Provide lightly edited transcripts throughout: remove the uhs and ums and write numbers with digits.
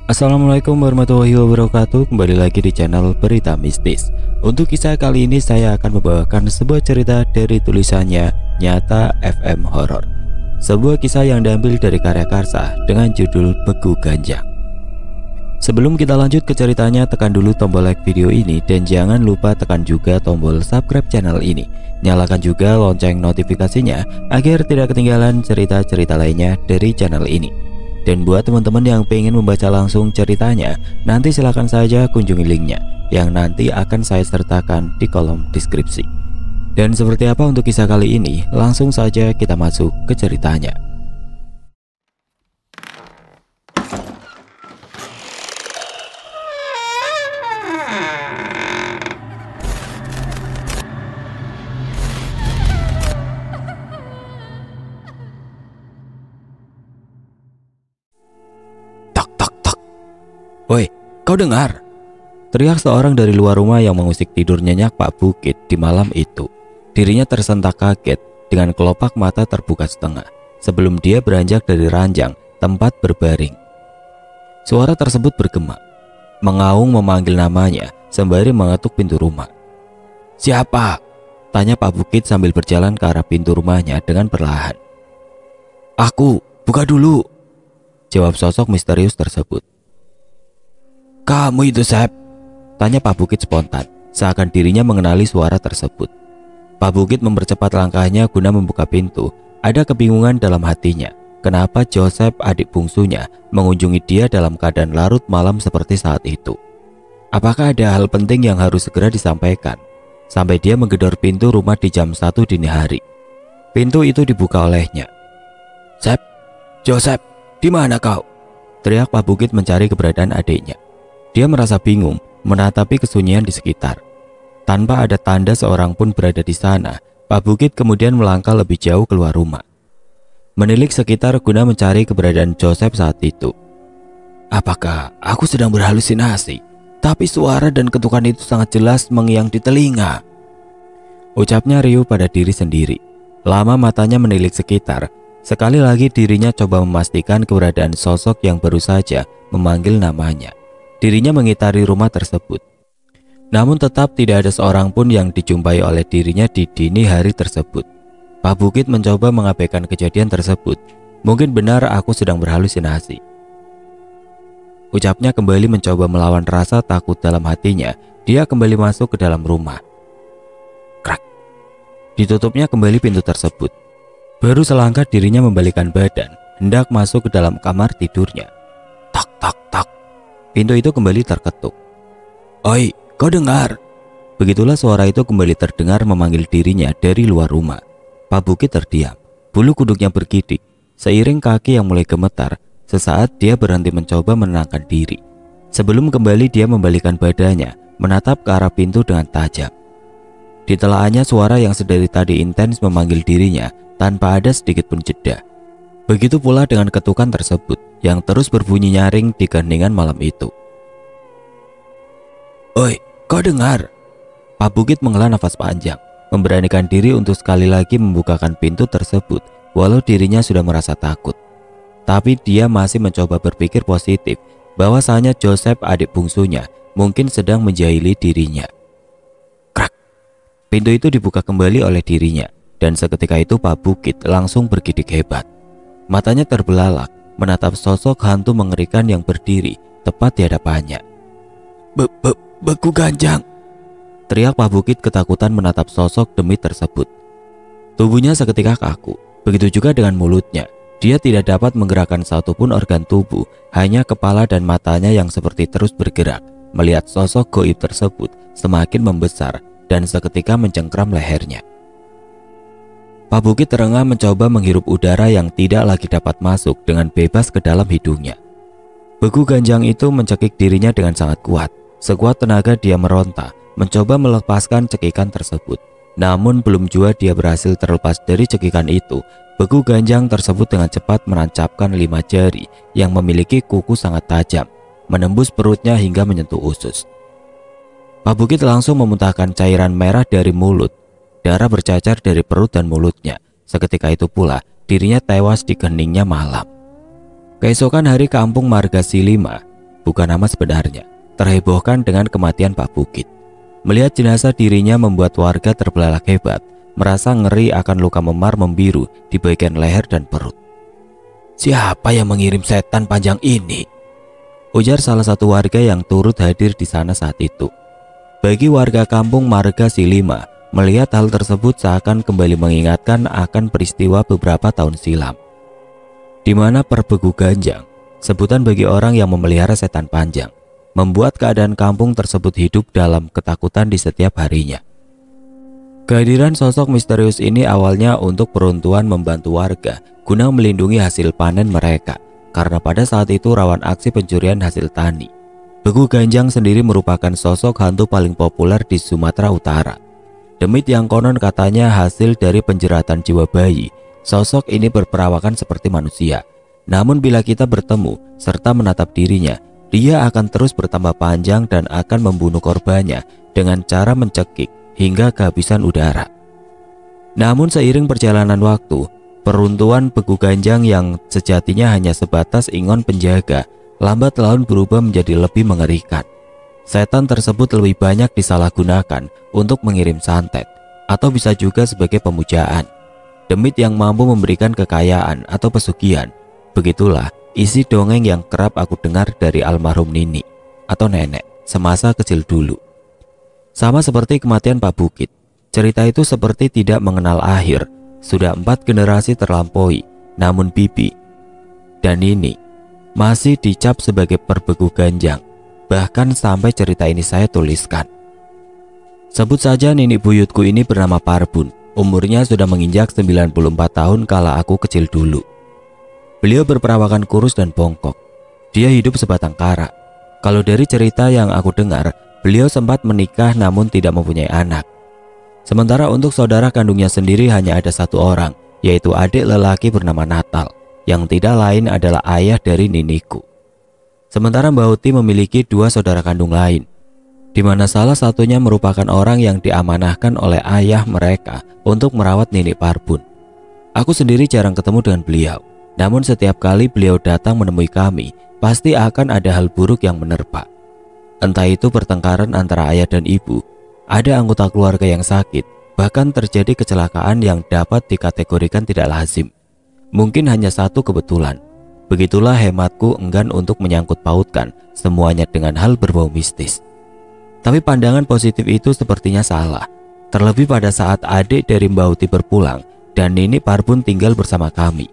Assalamualaikum warahmatullahi wabarakatuh. Kembali lagi di channel Berita Mistis. Untuk kisah kali ini saya akan membawakan sebuah cerita dari tulisannya Nyata FM Horor. Sebuah kisah yang diambil dari karya Karsa dengan judul Beku Ganjang. Sebelum kita lanjut ke ceritanya, tekan dulu tombol like video ini dan jangan lupa tekan juga tombol subscribe channel ini. Nyalakan juga lonceng notifikasinya agar tidak ketinggalan cerita-cerita lainnya dari channel ini. Dan buat teman-teman yang pengen membaca langsung ceritanya, nanti silahkan saja kunjungi linknya yang nanti akan saya sertakan di kolom deskripsi. Dan seperti apa untuk kisah kali ini, langsung saja kita masuk ke ceritanya. Woi, kau dengar? Teriak seorang dari luar rumah yang mengusik tidur nyenyak Pak Bukit di malam itu. Dirinya tersentak kaget dengan kelopak mata terbuka setengah sebelum dia beranjak dari ranjang tempat berbaring. Suara tersebut bergema, mengaung memanggil namanya sembari mengetuk pintu rumah. "Siapa?" tanya Pak Bukit sambil berjalan ke arah pintu rumahnya dengan perlahan. "Aku, buka dulu," jawab sosok misterius tersebut. "Kamu itu, Sep?" tanya Pak Bukit spontan, seakan dirinya mengenali suara tersebut. Pak Bukit mempercepat langkahnya guna membuka pintu. Ada kebingungan dalam hatinya. Kenapa Joseph, adik bungsunya, mengunjungi dia dalam keadaan larut malam seperti saat itu? Apakah ada hal penting yang harus segera disampaikan? Sampai dia menggedor pintu rumah di jam 1 dini hari. Pintu itu dibuka olehnya. "Sep, Joseph, di mana kau?" teriak Pak Bukit mencari keberadaan adiknya. Dia merasa bingung menatapi kesunyian di sekitar. Tanpa ada tanda seorang pun berada di sana, Pak Bukit kemudian melangkah lebih jauh keluar rumah, menilik sekitar guna mencari keberadaan Joseph saat itu. "Apakah aku sedang berhalusinasi? Tapi suara dan ketukan itu sangat jelas mengiang di telinga," ucapnya riuh pada diri sendiri. Lama matanya menilik sekitar. Sekali lagi dirinya coba memastikan keberadaan sosok yang baru saja memanggil namanya. Dirinya mengitari rumah tersebut, namun tetap tidak ada seorang pun yang dijumpai oleh dirinya di dini hari tersebut. Pak Bukit mencoba mengabaikan kejadian tersebut. "Mungkin benar aku sedang berhalusinasi," ucapnya kembali mencoba melawan rasa takut dalam hatinya. Dia kembali masuk ke dalam rumah. Krak. Ditutupnya kembali pintu tersebut. Baru selangkah dirinya membalikkan badan, hendak masuk ke dalam kamar tidurnya. Tak tak tak. Pintu itu kembali terketuk. "Oi, kau dengar?" Begitulah suara itu kembali terdengar memanggil dirinya dari luar rumah. Pak Bukit terdiam, bulu kuduknya bergidik. Seiring kaki yang mulai gemetar, sesaat dia berhenti mencoba menenangkan diri. Sebelum kembali dia membalikkan badannya, menatap ke arah pintu dengan tajam. Ditelaannya suara yang sedari tadi intens memanggil dirinya tanpa ada sedikit pun jeda. Begitu pula dengan ketukan tersebut yang terus berbunyi nyaring di keheningan malam itu. "Oi, kau dengar?" Pak Bukit menghela nafas panjang, memberanikan diri untuk sekali lagi membukakan pintu tersebut walau dirinya sudah merasa takut. Tapi dia masih mencoba berpikir positif bahwasanya Joseph, adik bungsunya, mungkin sedang menjahili dirinya. Krak. Pintu itu dibuka kembali oleh dirinya dan seketika itu Pak Bukit langsung bergidik hebat. Matanya terbelalak menatap sosok hantu mengerikan yang berdiri tepat di hadapannya. Beku Ganjang!" teriak Pak Bukit ketakutan menatap sosok demi tersebut. Tubuhnya seketika kaku, begitu juga dengan mulutnya. Dia tidak dapat menggerakkan satupun organ tubuh, hanya kepala dan matanya yang seperti terus bergerak melihat sosok goib tersebut semakin membesar dan seketika mencengkram lehernya. Pak Bukit terengah mencoba menghirup udara yang tidak lagi dapat masuk dengan bebas ke dalam hidungnya. Beku Ganjang itu mencekik dirinya dengan sangat kuat. Sekuat tenaga dia meronta, mencoba melepaskan cekikan tersebut. Namun belum jua dia berhasil terlepas dari cekikan itu, Beku Ganjang tersebut dengan cepat menancapkan 5 jari yang memiliki kuku sangat tajam, menembus perutnya hingga menyentuh usus. Pak Bukit langsung memuntahkan cairan merah dari mulut. Darah bercacar dari perut dan mulutnya. Seketika itu pula dirinya tewas di keningnya malam. Keesokan hari kampung Marga Silima, bukan nama sebenarnya, terhebohkan dengan kematian Pak Bukit. Melihat jenazah dirinya membuat warga terbelalak hebat, merasa ngeri akan luka memar membiru di bagian leher dan perut. "Siapa yang mengirim setan panjang ini?" ujar salah satu warga yang turut hadir di sana saat itu. Bagi warga kampung Marga Silima, melihat hal tersebut seakan kembali mengingatkan akan peristiwa beberapa tahun silam, di mana Perbegu Ganjang, sebutan bagi orang yang memelihara setan panjang, membuat keadaan kampung tersebut hidup dalam ketakutan di setiap harinya. Kehadiran sosok misterius ini awalnya untuk peruntuhan membantu warga guna melindungi hasil panen mereka, karena pada saat itu rawan aksi pencurian hasil tani. Begu Ganjang sendiri merupakan sosok hantu paling populer di Sumatera Utara. Demit yang konon katanya hasil dari penjeratan jiwa bayi, sosok ini berperawakan seperti manusia. Namun bila kita bertemu serta menatap dirinya, dia akan terus bertambah panjang dan akan membunuh korbannya dengan cara mencekik hingga kehabisan udara. Namun seiring perjalanan waktu, peruntuhan Begu Ganjang yang sejatinya hanya sebatas ingon penjaga, lambat laun berubah menjadi lebih mengerikan. Setan tersebut lebih banyak disalahgunakan untuk mengirim santet, atau bisa juga sebagai pemujaan. Demit yang mampu memberikan kekayaan atau pesugihan. Begitulah isi dongeng yang kerap aku dengar dari almarhum Nini atau nenek semasa kecil dulu. Sama seperti kematian Pak Bukit, cerita itu seperti tidak mengenal akhir. Sudah 4 generasi terlampaui, namun Bibi dan Nini masih dicap sebagai Perbegu Ganjang. Bahkan sampai cerita ini saya tuliskan. Sebut saja Nini buyutku ini bernama Parbun. Umurnya sudah menginjak 94 tahun kala aku kecil dulu. Beliau berperawakan kurus dan bongkok. Dia hidup sebatang kara. Kalau dari cerita yang aku dengar, beliau sempat menikah namun tidak mempunyai anak. Sementara untuk saudara kandungnya sendiri hanya ada 1 orang, yaitu adik lelaki bernama Natal, yang tidak lain adalah ayah dari Niniku. Sementara Mbak Uti memiliki 2 saudara kandung lain, di mana salah satunya merupakan orang yang diamanahkan oleh ayah mereka untuk merawat Nini Parbun. Aku sendiri jarang ketemu dengan beliau, namun setiap kali beliau datang menemui kami, pasti akan ada hal buruk yang menerpa. Entah itu pertengkaran antara ayah dan ibu, ada anggota keluarga yang sakit, bahkan terjadi kecelakaan yang dapat dikategorikan tidak lazim. Mungkin hanya satu kebetulan. Begitulah hematku enggan untuk menyangkut pautkan semuanya dengan hal berbau mistis. Tapi pandangan positif itu sepertinya salah. Terlebih pada saat adik dari Mbak Uti berpulang dan Nini Parbun tinggal bersama kami.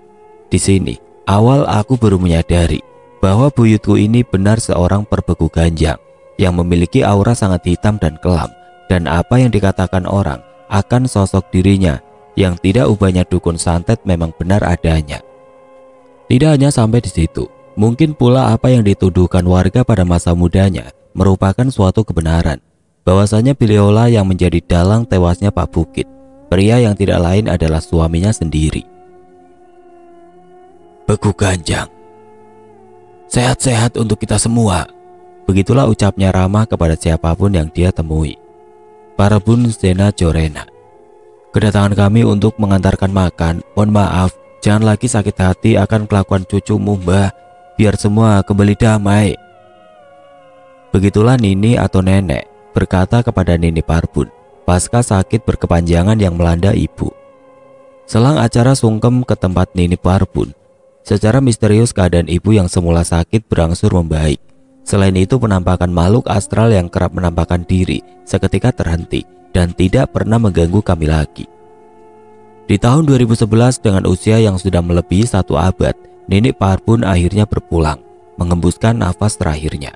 Di sini, awal aku baru menyadari bahwa buyutku ini benar seorang Perbegu Ganjang yang memiliki aura sangat hitam dan kelam, dan apa yang dikatakan orang akan sosok dirinya yang tidak ubahnya dukun santet memang benar adanya. Tidak hanya sampai di situ, mungkin pula apa yang dituduhkan warga pada masa mudanya merupakan suatu kebenaran, bahwasanya beliaulah yang menjadi dalang tewasnya Pak Bukit, pria yang tidak lain adalah suaminya sendiri. Begu Ganjang, sehat-sehat untuk kita semua. Begitulah ucapnya ramah kepada siapapun yang dia temui. Parbun Sena Jorena, kedatangan kami untuk mengantarkan makan. Mohon maaf, jangan lagi sakit hati akan kelakuan cucumu, Mbah. Biar semua kembali damai. Begitulah Nini atau nenek berkata kepada Nini Parbun pasca sakit berkepanjangan yang melanda ibu. Selang acara sungkem ke tempat Nini Parbun, secara misterius keadaan ibu yang semula sakit berangsur membaik. Selain itu, penampakan makhluk astral yang kerap menampakkan diri seketika terhenti dan tidak pernah mengganggu kami lagi. Di tahun 2011 dengan usia yang sudah melebihi 1 abad, Nini Parbun akhirnya berpulang, mengembuskan nafas terakhirnya.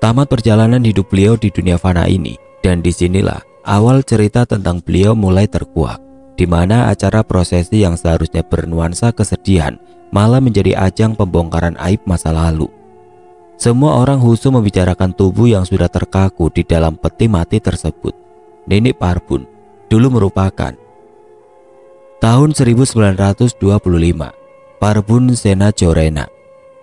Tamat perjalanan hidup beliau di dunia fana ini, dan disinilah awal cerita tentang beliau mulai terkuak, di mana acara prosesi yang seharusnya bernuansa kesedihan malah menjadi ajang pembongkaran aib masa lalu. Semua orang husu membicarakan tubuh yang sudah terkaku di dalam peti mati tersebut. Nini Parbun dulu merupakan tahun 1925 Parbun Sena Jorena,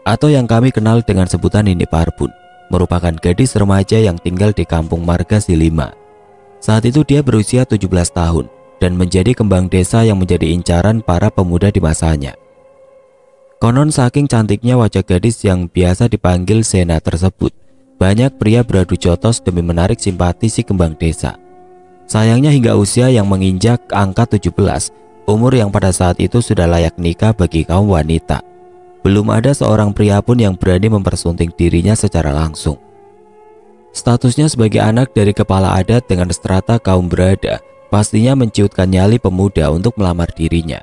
atau yang kami kenal dengan sebutan Nini Parbun, merupakan gadis remaja yang tinggal di kampung Marga Silima. Saat itu dia berusia 17 tahun dan menjadi kembang desa yang menjadi incaran para pemuda di masanya. Konon saking cantiknya wajah gadis yang biasa dipanggil Sena tersebut, banyak pria beradu jotos demi menarik simpati si kembang desa. Sayangnya hingga usia yang menginjak angka 17, umur yang pada saat itu sudah layak nikah bagi kaum wanita, belum ada seorang pria pun yang berani mempersunting dirinya secara langsung. Statusnya sebagai anak dari kepala adat dengan strata kaum berada pastinya menciutkan nyali pemuda untuk melamar dirinya.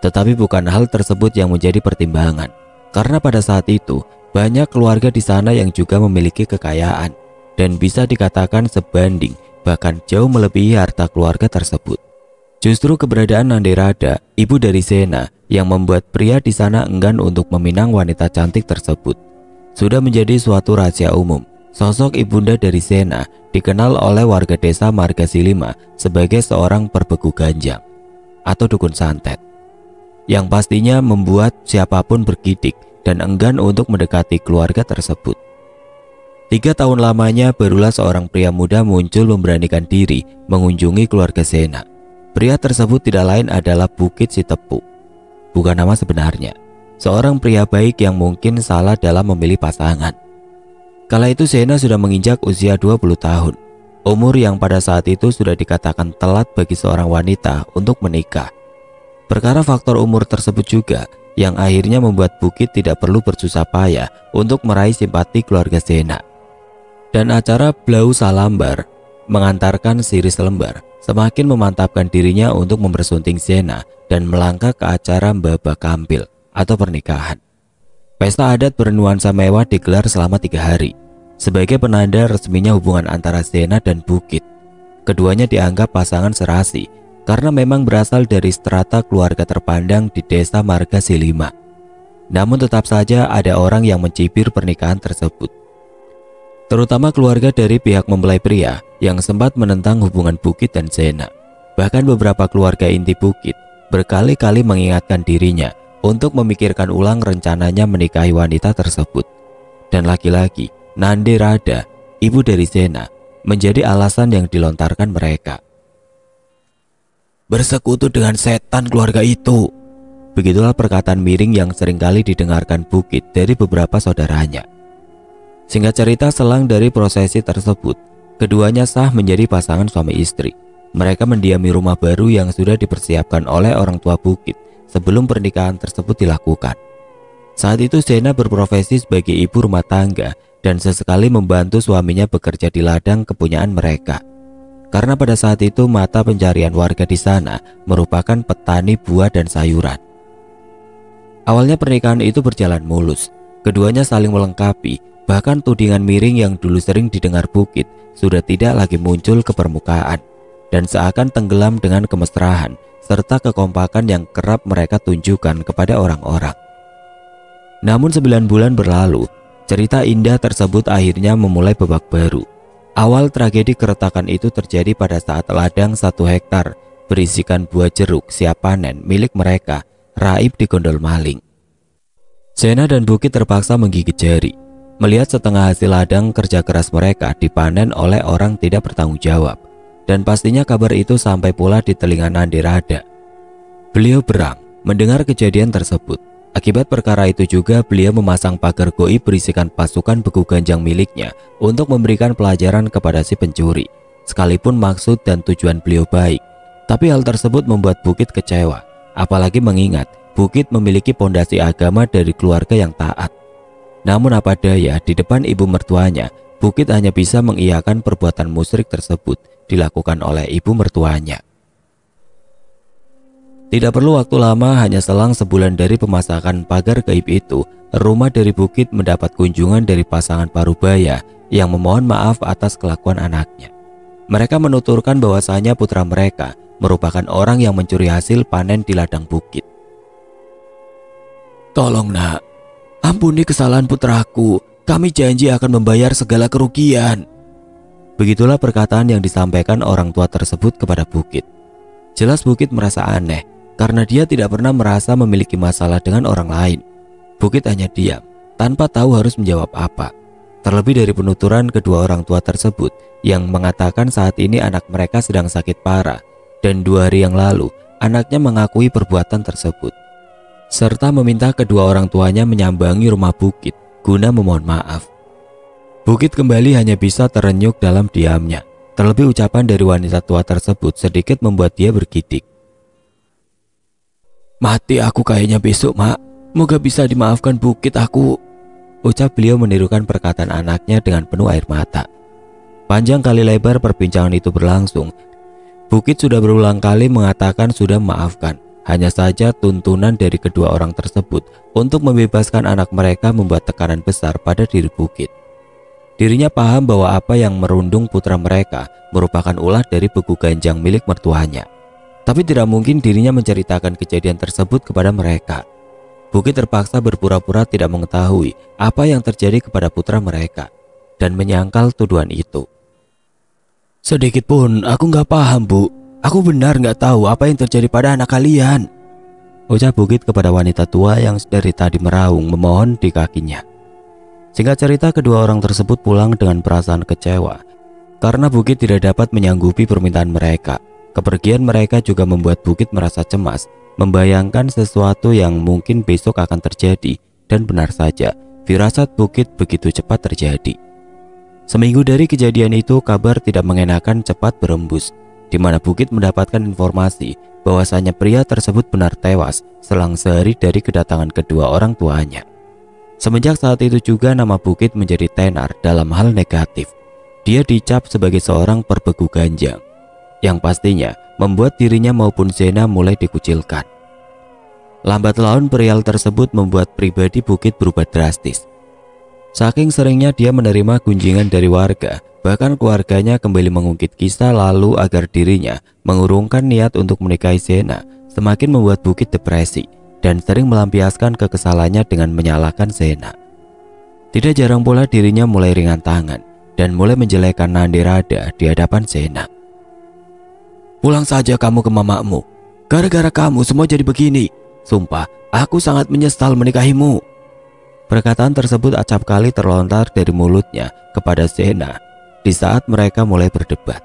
Tetapi bukan hal tersebut yang menjadi pertimbangan, karena pada saat itu banyak keluarga di sana yang juga memiliki kekayaan dan bisa dikatakan sebanding bahkan jauh melebihi harta keluarga tersebut. Justru keberadaan Nandirada, ibu dari Sena, yang membuat pria di sana enggan untuk meminang wanita cantik tersebut. Sudah menjadi suatu rahasia umum, sosok ibunda dari Sena dikenal oleh warga desa Margasilima sebagai seorang perbegu ganjang atau dukun santet, yang pastinya membuat siapapun bergidik dan enggan untuk mendekati keluarga tersebut. 3 tahun lamanya barulah seorang pria muda muncul memberanikan diri mengunjungi keluarga Sena. Pria tersebut tidak lain adalah Bukit Sitepu. Bukan nama sebenarnya, seorang pria baik yang mungkin salah dalam memilih pasangan. Kala itu Sena sudah menginjak usia 20 tahun, umur yang pada saat itu sudah dikatakan telat bagi seorang wanita untuk menikah. Perkara faktor umur tersebut juga yang akhirnya membuat Bukit tidak perlu bersusah payah untuk meraih simpati keluarga Sena. Dan acara Blau Salambar mengantarkan siri selembar semakin memantapkan dirinya untuk mempersunting Sena dan melangkah ke acara Mbaba Kampil atau pernikahan. Pesta adat bernuansa mewah digelar selama 3 hari sebagai penanda resminya hubungan antara Sena dan Bukit. Keduanya dianggap pasangan serasi karena memang berasal dari strata keluarga terpandang di desa Margasilima. Namun tetap saja ada orang yang mencibir pernikahan tersebut, terutama keluarga dari pihak mempelai pria yang sempat menentang hubungan Bukit dan Sena. Bahkan beberapa keluarga inti Bukit berkali-kali mengingatkan dirinya untuk memikirkan ulang rencananya menikahi wanita tersebut. Dan lagi-lagi Nandirada, ibu dari Sena, menjadi alasan yang dilontarkan mereka. Bersekutu dengan setan keluarga itu. Begitulah perkataan miring yang seringkali didengarkan Bukit dari beberapa saudaranya. Singkat cerita, selang dari prosesi tersebut, keduanya sah menjadi pasangan suami istri. Mereka mendiami rumah baru yang sudah dipersiapkan oleh orang tua Bukit sebelum pernikahan tersebut dilakukan. Saat itu Sena berprofesi sebagai ibu rumah tangga dan sesekali membantu suaminya bekerja di ladang kepunyaan mereka. Karena pada saat itu mata pencarian warga di sana merupakan petani buah dan sayuran. Awalnya pernikahan itu berjalan mulus. Keduanya saling melengkapi, bahkan tudingan miring yang dulu sering didengar Bukit sudah tidak lagi muncul ke permukaan dan seakan tenggelam dengan kemesraan serta kekompakan yang kerap mereka tunjukkan kepada orang-orang. Namun 9 bulan berlalu, cerita indah tersebut akhirnya memulai babak baru. Awal tragedi keretakan itu terjadi pada saat ladang 1 hektar berisikan buah jeruk siap panen milik mereka raib digondol maling. Sena dan Bukit terpaksa menggigit jari melihat setengah hasil ladang kerja keras mereka dipanen oleh orang tidak bertanggung jawab. Dan pastinya kabar itu sampai pula di telinga Nandirada. Beliau berang mendengar kejadian tersebut. Akibat perkara itu juga beliau memasang pagar goib berisikan pasukan beku ganjang miliknya untuk memberikan pelajaran kepada si pencuri. Sekalipun maksud dan tujuan beliau baik, tapi hal tersebut membuat Bukit kecewa. Apalagi mengingat Bukit memiliki pondasi agama dari keluarga yang taat. Namun apa daya, di depan ibu mertuanya, Bukit hanya bisa mengiyakan perbuatan musyrik tersebut dilakukan oleh ibu mertuanya. Tidak perlu waktu lama, hanya selang sebulan dari pemasangan pagar gaib itu, rumah dari Bukit mendapat kunjungan dari pasangan Parubaya yang memohon maaf atas kelakuan anaknya. Mereka menuturkan bahwasanya putra mereka merupakan orang yang mencuri hasil panen di ladang Bukit. "Tolong nak, ampuni kesalahan putraku, kami janji akan membayar segala kerugian." Begitulah perkataan yang disampaikan orang tua tersebut kepada Bukit. Jelas Bukit merasa aneh, karena dia tidak pernah merasa memiliki masalah dengan orang lain. Bukit hanya diam, tanpa tahu harus menjawab apa. Terlebih dari penuturan kedua orang tua tersebut yang mengatakan saat ini anak mereka sedang sakit parah dan 2 hari yang lalu anaknya mengakui perbuatan tersebut. serta meminta kedua orang tuanya menyambangi rumah Bukit guna memohon maaf. Bukit kembali hanya bisa terenyuh dalam diamnya. Terlebih ucapan dari wanita tua tersebut sedikit membuat dia bergidik. "Mati aku kayaknya besok, Mak. Moga bisa dimaafkan Bukit aku," ucap beliau menirukan perkataan anaknya dengan penuh air mata. Panjang kali lebar perbincangan itu berlangsung. Bukit sudah berulang kali mengatakan sudah memaafkan. Hanya saja tuntunan dari kedua orang tersebut untuk membebaskan anak mereka membuat tekanan besar pada diri Bukit. Dirinya paham bahwa apa yang merundung putra mereka merupakan ulah dari begu ganjang milik mertuanya. Tapi tidak mungkin dirinya menceritakan kejadian tersebut kepada mereka. Bukit terpaksa berpura-pura tidak mengetahui apa yang terjadi kepada putra mereka dan menyangkal tuduhan itu. "Sedikit pun aku nggak paham, Bu. Aku benar nggak tahu apa yang terjadi pada anak kalian," ucap Bukit kepada wanita tua yang dari tadi meraung memohon di kakinya. Singkat cerita, kedua orang tersebut pulang dengan perasaan kecewa karena Bukit tidak dapat menyanggupi permintaan mereka. Kepergian mereka juga membuat Bukit merasa cemas, membayangkan sesuatu yang mungkin besok akan terjadi, dan benar saja, firasat Bukit begitu cepat terjadi. Seminggu dari kejadian itu, kabar tidak mengenakan cepat berembus, di mana Bukit mendapatkan informasi bahwasanya pria tersebut benar tewas selang sehari dari kedatangan kedua orang tuanya. Semenjak saat itu juga nama Bukit menjadi tenar dalam hal negatif. Dia dicap sebagai seorang perbegu ganjang, yang pastinya membuat dirinya maupun Zena mulai dikucilkan. Lambat laun pria tersebut membuat pribadi Bukit berubah drastis. Saking seringnya dia menerima gunjingan dari warga, bahkan keluarganya kembali mengungkit kisah lalu agar dirinya mengurungkan niat untuk menikahi Zena, semakin membuat Bukit depresi dan sering melampiaskan kekesalannya dengan menyalahkan Zena. Tidak jarang pula dirinya mulai ringan tangan dan mulai menjelekkan Nandi Rada di hadapan Zena. "Pulang saja kamu ke mamamu. Gara-gara kamu semua jadi begini. Sumpah, aku sangat menyesal menikahimu." Perkataan tersebut acap kali terlontar dari mulutnya kepada Zena di saat mereka mulai berdebat.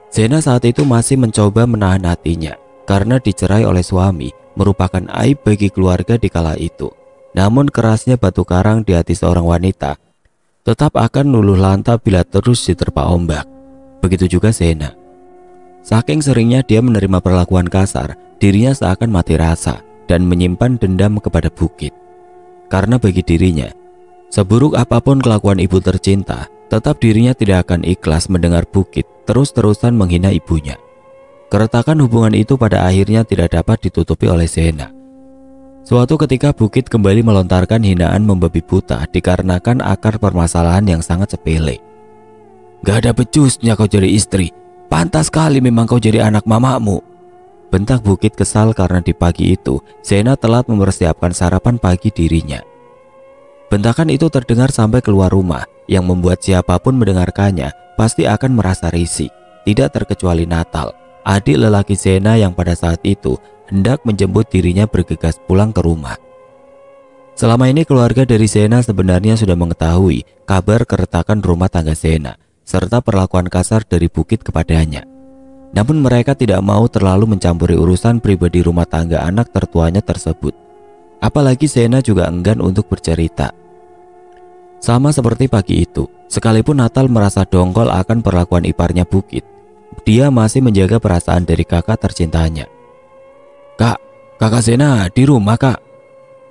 Zena saat itu masih mencoba menahan hatinya karena dicerai oleh suami merupakan aib bagi keluarga di kala itu. Namun kerasnya batu karang di hati seorang wanita tetap akan luluh lantak bila terus diterpa ombak. Begitu juga Zena. Saking seringnya dia menerima perlakuan kasar, dirinya seakan mati rasa dan menyimpan dendam kepada Bukit. Karena bagi dirinya, seburuk apapun kelakuan ibu tercinta, tetap dirinya tidak akan ikhlas mendengar Bukit terus-terusan menghina ibunya. Keretakan hubungan itu pada akhirnya tidak dapat ditutupi oleh Zena. Suatu ketika Bukit kembali melontarkan hinaan membabi buta dikarenakan akar permasalahan yang sangat sepele. "Gak ada becusnya kau jadi istri. Pantas sekali memang kau jadi anak mamamu," bentak Bukit kesal karena di pagi itu Zena telat mempersiapkan sarapan pagi dirinya. Bentakan itu terdengar sampai keluar rumah yang membuat siapapun mendengarkannya pasti akan merasa risih. Tidak terkecuali Natal, adik lelaki Zena yang pada saat itu hendak menjemput dirinya bergegas pulang ke rumah. Selama ini keluarga dari Zena sebenarnya sudah mengetahui kabar keretakan rumah tangga Zena serta perlakuan kasar dari Bukit kepadanya. Namun mereka tidak mau terlalu mencampuri urusan pribadi rumah tangga anak tertuanya tersebut. Apalagi Zena juga enggan untuk bercerita. Sama seperti pagi itu, sekalipun Natal merasa dongkol akan perlakuan iparnya Bukit, dia masih menjaga perasaan dari kakak tercintanya. Kakak Zena di rumah, Kak,"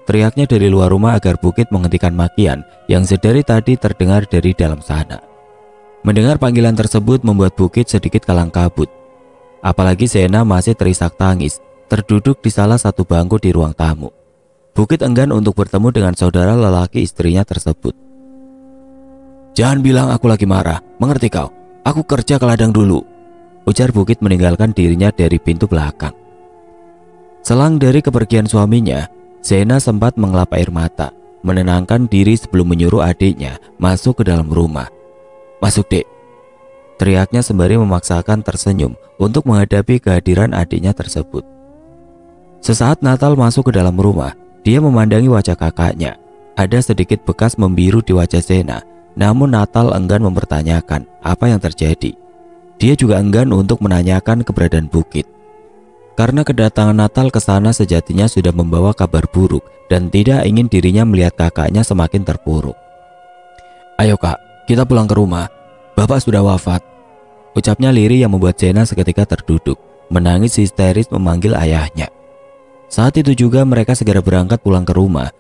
teriaknya dari luar rumah agar Bukit menghentikan makian yang sedari tadi terdengar dari dalam sana. Mendengar panggilan tersebut membuat Bukit sedikit kalang kabut. Apalagi Zena masih terisak tangis, terduduk di salah satu bangku di ruang tamu. Bukit enggan untuk bertemu dengan saudara lelaki istrinya tersebut. "Jangan bilang aku lagi marah, mengerti kau? Aku kerja ke ladang dulu," ujar Bukit meninggalkan dirinya dari pintu belakang. Selang dari kepergian suaminya, Zena sempat mengelap air mata, menenangkan diri sebelum menyuruh adiknya masuk ke dalam rumah. "Masuk, Dek," teriaknya sembari memaksakan tersenyum untuk menghadapi kehadiran adiknya tersebut. Sesaat Natal masuk ke dalam rumah, dia memandangi wajah kakaknya. Ada sedikit bekas membiru di wajah Zena, namun Natal enggan mempertanyakan apa yang terjadi. Dia juga enggan untuk menanyakan keberadaan Bukit. Karena kedatangan Natal ke sana sejatinya sudah membawa kabar buruk dan tidak ingin dirinya melihat kakaknya semakin terpuruk. "Ayo kak, kita pulang ke rumah. Bapak sudah wafat," ucapnya lirih yang membuat Sena seketika terduduk, menangis histeris memanggil ayahnya. Saat itu juga mereka segera berangkat pulang ke rumah.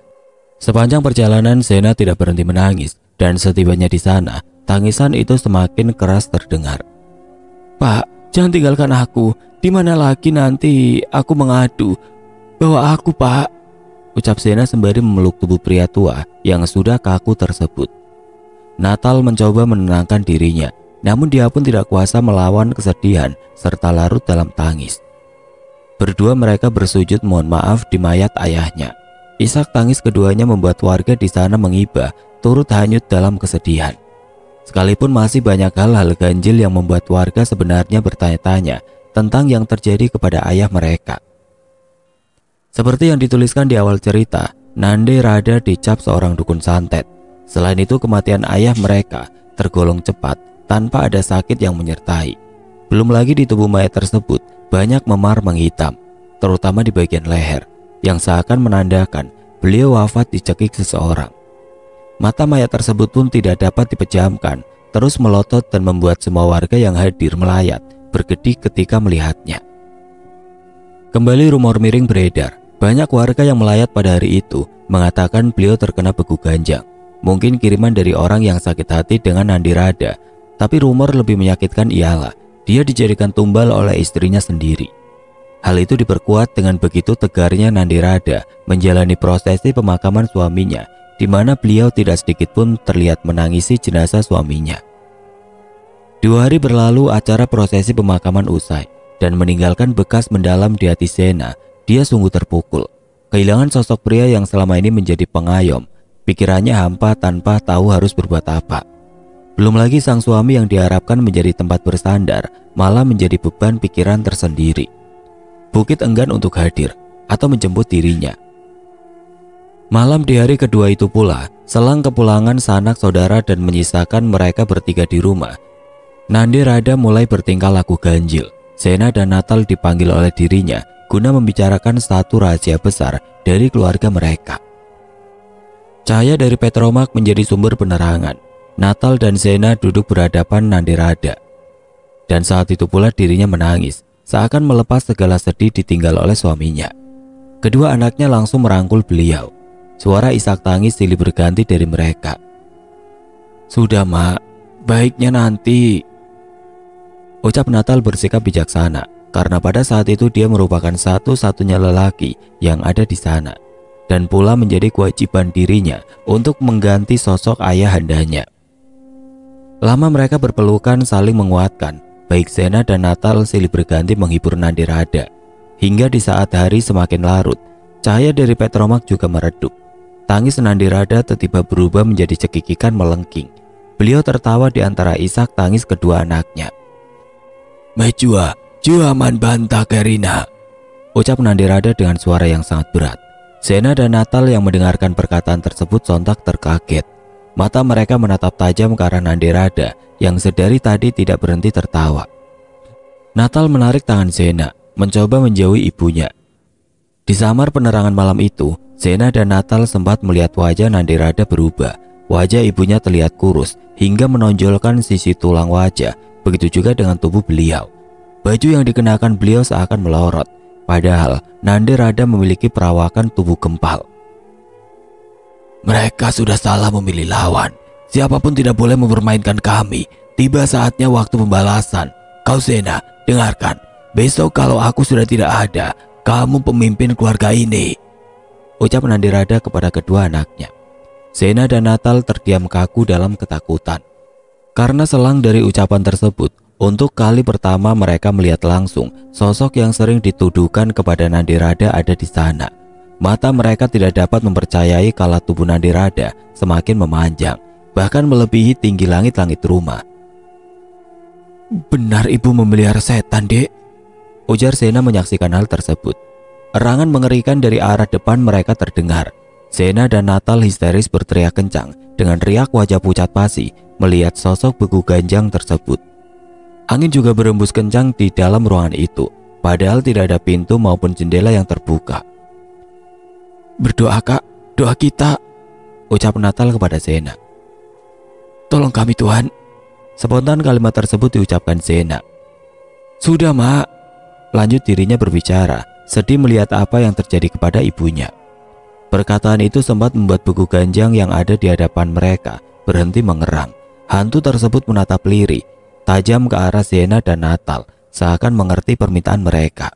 Sepanjang perjalanan Sena tidak berhenti menangis, dan setibanya di sana, tangisan itu semakin keras terdengar. "Pak, jangan tinggalkan aku. Di mana lagi nanti aku mengadu? Bawa aku, Pak," ucap Sena sembari memeluk tubuh pria tua yang sudah kaku tersebut. Natal mencoba menenangkan dirinya, namun dia pun tidak kuasa melawan kesedihan serta larut dalam tangis. Berdua mereka bersujud mohon maaf di mayat ayahnya. Isak tangis keduanya membuat warga di sana mengibah, turut hanyut dalam kesedihan. Sekalipun masih banyak hal-hal ganjil yang membuat warga sebenarnya bertanya-tanya tentang yang terjadi kepada ayah mereka. Seperti yang dituliskan di awal cerita, Nande Rada dicap seorang dukun santet. Selain itu, kematian ayah mereka tergolong cepat tanpa ada sakit yang menyertai. Belum lagi di tubuh mayat tersebut banyak memar menghitam, terutama di bagian leher, yang seakan menandakan beliau wafat dicekik seseorang. Mata mayat tersebut pun tidak dapat dipejamkan, terus melotot dan membuat semua warga yang hadir melayat, berkedip ketika melihatnya. Kembali rumor miring beredar. Banyak warga yang melayat pada hari itu mengatakan beliau terkena beku ganjang. Mungkin kiriman dari orang yang sakit hati dengan Nandi Rada, tapi rumor lebih menyakitkan ialah dia dijadikan tumbal oleh istrinya sendiri. Hal itu diperkuat dengan begitu tegarnya Nandi Rada menjalani prosesi pemakaman suaminya, di mana beliau tidak sedikit pun terlihat menangisi jenazah suaminya. 2 hari berlalu, acara prosesi pemakaman usai dan meninggalkan bekas mendalam di hati Sena. Dia sungguh terpukul. Kehilangan sosok pria yang selama ini menjadi pengayom, pikirannya hampa tanpa tahu harus berbuat apa. Belum lagi sang suami yang diharapkan menjadi tempat bersandar, malah menjadi beban pikiran tersendiri. Bukit enggan untuk hadir atau menjemput dirinya. Malam di hari kedua itu pula, selang kepulangan sanak saudara dan menyisakan mereka bertiga di rumah, Nandi Rada mulai bertingkah laku ganjil. Sena dan Natal dipanggil oleh dirinya guna membicarakan satu rahasia besar dari keluarga mereka. Cahaya dari Petromak menjadi sumber penerangan. Natal dan Sena duduk berhadapan Nandi Rada. Dan saat itu pula dirinya menangis, seakan melepas segala sedih ditinggal oleh suaminya. Kedua anaknya langsung merangkul beliau. Suara isak tangis silih berganti dari mereka. "Sudah, Mak, baiknya nanti," ucap Natal bersikap bijaksana, karena pada saat itu dia merupakan satu-satunya lelaki yang ada di sana, dan pula menjadi kewajiban dirinya untuk mengganti sosok ayahandanya. Lama mereka berpelukan saling menguatkan. Baik Sena dan Natal silih berganti menghibur Nandi Rada. Hingga di saat hari semakin larut, cahaya dari Petromak juga meredup. Tangis Nandi Rada tiba-tiba berubah menjadi cekikikan melengking. Beliau tertawa di antara isak tangis kedua anaknya. "Mejua, jua man bantah Kerina," ucap Nandi Rada dengan suara yang sangat berat. Sena dan Natal yang mendengarkan perkataan tersebut sontak terkaget. Mata mereka menatap tajam ke arah Nandi Rada yang sedari tadi tidak berhenti tertawa. Natal menarik tangan Sena, mencoba menjauhi ibunya. Di samar penerangan malam itu, Sena dan Natal sempat melihat wajah Nandi Rada berubah. Wajah ibunya terlihat kurus hingga menonjolkan sisi tulang wajah. Begitu juga dengan tubuh beliau. Baju yang dikenakan beliau seakan melorot, padahal Nandi Rada memiliki perawakan tubuh gempal. "Mereka sudah salah memilih lawan. Siapapun tidak boleh mempermainkan kami. Tiba saatnya waktu pembalasan. Kau Sena, dengarkan. Besok kalau aku sudah tidak ada, kamu pemimpin keluarga ini," ucap Nandi Rada kepada kedua anaknya. Sena dan Natal terdiam kaku dalam ketakutan. Karena selang dari ucapan tersebut, untuk kali pertama mereka melihat langsung sosok yang sering dituduhkan kepada Nandi Rada ada di sana. Mata mereka tidak dapat mempercayai kalau tubuh Nandi Rada semakin memanjang, bahkan melebihi tinggi langit-langit rumah. "Benar ibu memelihara setan, Dek," ujar Sena menyaksikan hal tersebut. Erangan mengerikan dari arah depan mereka terdengar. Sena dan Natal histeris berteriak kencang dengan riak wajah pucat pasi melihat sosok beku ganjang tersebut. Angin juga berembus kencang di dalam ruangan itu. padahal tidak ada pintu maupun jendela yang terbuka. "Berdoa Kak, doa kita," ucap Natal kepada Zena. "Tolong kami Tuhan." Spontan kalimat tersebut diucapkan Zena. "Sudah Mak," lanjut dirinya berbicara, sedih melihat apa yang terjadi kepada ibunya. Perkataan itu sempat membuat beku ganjang yang ada di hadapan mereka berhenti mengerang. Hantu tersebut menatap lirih, tajam ke arah Zena dan Natal, seakan mengerti permintaan mereka.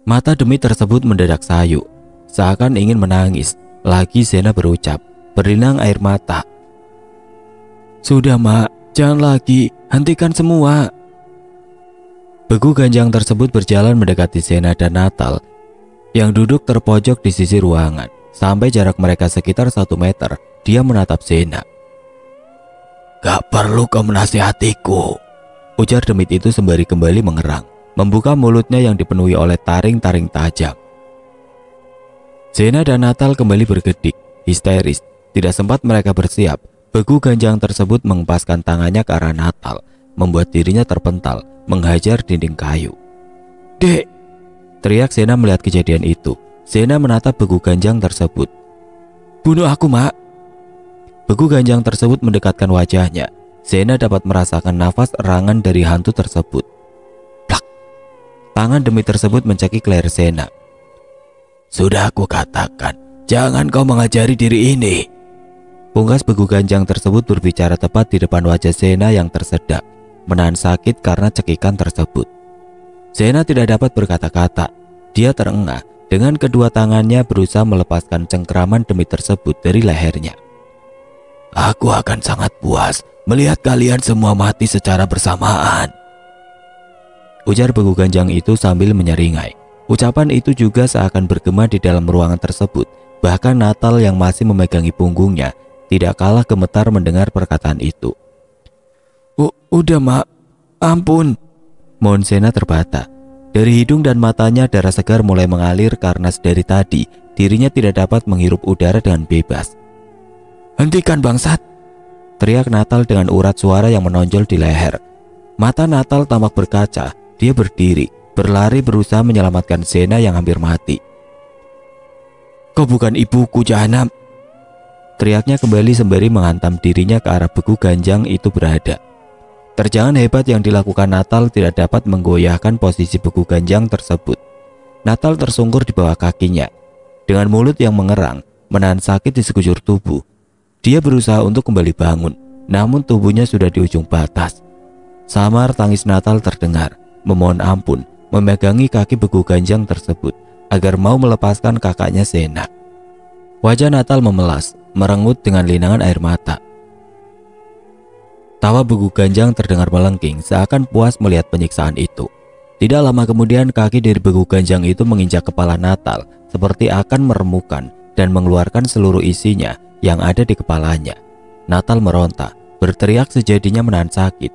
Mata Demit tersebut mendadak sayu, seakan ingin menangis. Lagi Zena berucap, berlinang air mata. "Sudah Mak, jangan lagi, hentikan semua." Beku ganjang tersebut berjalan mendekati Zena dan Natal yang duduk terpojok di sisi ruangan. Sampai jarak mereka sekitar 1 meter, dia menatap Zena. "Gak perlu kau menasihatiku," ujar Demit itu sembari kembali mengerang, membuka mulutnya yang dipenuhi oleh taring-taring tajam. Zena dan Natal kembali bergedik, histeris. Tidak sempat mereka bersiap, beku ganjang tersebut mengempaskan tangannya ke arah Natal, membuat dirinya terpental, menghajar dinding kayu. "Dek!" teriak Zena melihat kejadian itu. Zena menatap beku ganjang tersebut. "Bunuh aku Mak." Beku ganjang tersebut mendekatkan wajahnya. Zena dapat merasakan nafas erangan dari hantu tersebut. Plak! Tangan Demit tersebut mencekik leher Zena. "Sudah aku katakan, jangan kau mengajari diri ini." Pungkas beku ganjang tersebut berbicara tepat di depan wajah Zena yang tersedak, menahan sakit karena cekikan tersebut. Zena tidak dapat berkata-kata. Dia terengah, dengan kedua tangannya berusaha melepaskan cengkraman Demit tersebut dari lehernya. "Aku akan sangat puas melihat kalian semua mati secara bersamaan," ujar beku ganjang itu sambil menyeringai. Ucapan itu juga seakan bergema di dalam ruangan tersebut. Bahkan Natal yang masih memegangi punggungnya tidak kalah gemetar mendengar perkataan itu. Udah Mak, ampun." Mohon Zena terbata. Dari hidung dan matanya darah segar mulai mengalir karena sedari tadi dirinya tidak dapat menghirup udara dengan bebas. "Hentikan bangsat!" teriak Natal dengan urat suara yang menonjol di leher. Mata Natal tampak berkaca. Dia berdiri, berlari berusaha menyelamatkan Zena yang hampir mati. "Kau bukan ibuku, jahanam!" teriaknya kembali sembari menghantam dirinya ke arah beku ganjang itu berada. Terjangan hebat yang dilakukan Natal tidak dapat menggoyahkan posisi beku ganjang tersebut. Natal tersungkur di bawah kakinya. Dengan mulut yang mengerang, menahan sakit di sekujur tubuh. Dia berusaha untuk kembali bangun, namun tubuhnya sudah di ujung batas. Samar tangis Natal terdengar, memohon ampun, memegangi kaki beku ganjang tersebut agar mau melepaskan kakaknya Zena. Wajah Natal memelas, merengut dengan linangan air mata. Tawa beku ganjang terdengar melengking seakan puas melihat penyiksaan itu. Tidak lama kemudian kaki dari beku ganjang itu menginjak kepala Natal seperti akan meremukan dan mengeluarkan seluruh isinya yang ada di kepalanya. Natal meronta, berteriak sejadinya menahan sakit.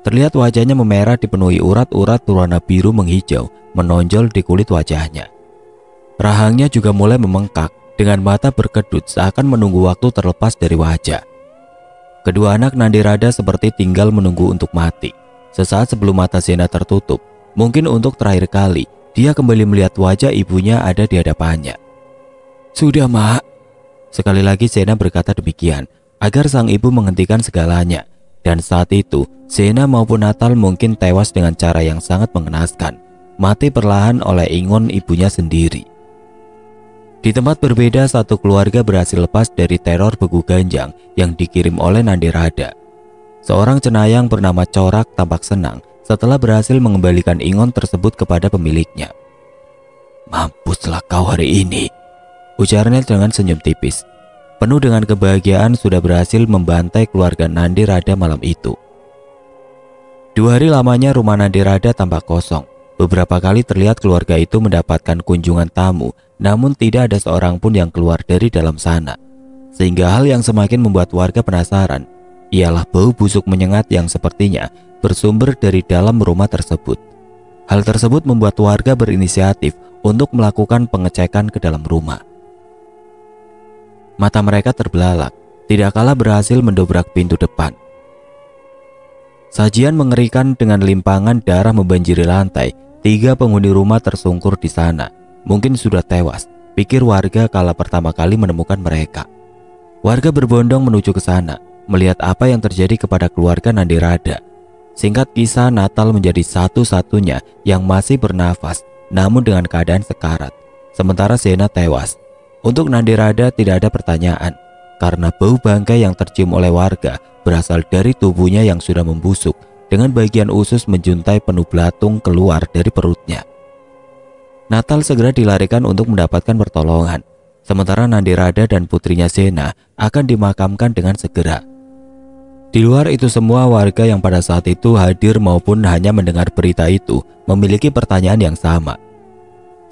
Terlihat wajahnya memerah dipenuhi urat-urat berwarna biru menghijau menonjol di kulit wajahnya. Rahangnya juga mulai membengkak dengan mata berkedut seakan menunggu waktu terlepas dari wajah. Kedua anak Nandirada seperti tinggal menunggu untuk mati. Sesaat sebelum mata Zena tertutup, mungkin untuk terakhir kali, dia kembali melihat wajah ibunya ada di hadapannya. "Sudah Mak." Sekali lagi Zena berkata demikian, agar sang ibu menghentikan segalanya. Dan saat itu, Zena maupun Natal mungkin tewas dengan cara yang sangat mengenaskan, mati perlahan oleh ingon ibunya sendiri. Di tempat berbeda, satu keluarga berhasil lepas dari teror beku ganjang yang dikirim oleh Nandirada. Seorang cenayang bernama Corak tampak senang setelah berhasil mengembalikan ingon tersebut kepada pemiliknya. "Mampuslah kau hari ini," ujarnya dengan senyum tipis. Penuh dengan kebahagiaan sudah berhasil membantai keluarga Nandirada malam itu. 2 hari lamanya rumah Nandirada tampak kosong. Beberapa kali terlihat keluarga itu mendapatkan kunjungan tamu, namun tidak ada seorang pun yang keluar dari dalam sana. Sehingga hal yang semakin membuat warga penasaran ialah bau busuk menyengat yang sepertinya bersumber dari dalam rumah tersebut. Hal tersebut membuat warga berinisiatif untuk melakukan pengecekan ke dalam rumah. Mata mereka terbelalak, tidak kalah berhasil mendobrak pintu depan. Sajian mengerikan dengan limpangan darah membanjiri lantai 3 penghuni rumah tersungkur di sana. Mungkin sudah tewas, pikir warga kala pertama kali menemukan mereka. Warga berbondong menuju ke sana, melihat apa yang terjadi kepada keluarga Nandirada. Singkat kisah, Natal menjadi satu-satunya yang masih bernafas, namun dengan keadaan sekarat. Sementara Sena tewas. Untuk Nandirada tidak ada pertanyaan, karena bau bangkai yang tercium oleh warga berasal dari tubuhnya yang sudah membusuk, dengan bagian usus menjuntai penuh belatung keluar dari perutnya. Natal segera dilarikan untuk mendapatkan pertolongan, sementara Nandirada dan putrinya Sena akan dimakamkan dengan segera. Di luar itu semua, warga yang pada saat itu hadir maupun hanya mendengar berita itu memiliki pertanyaan yang sama.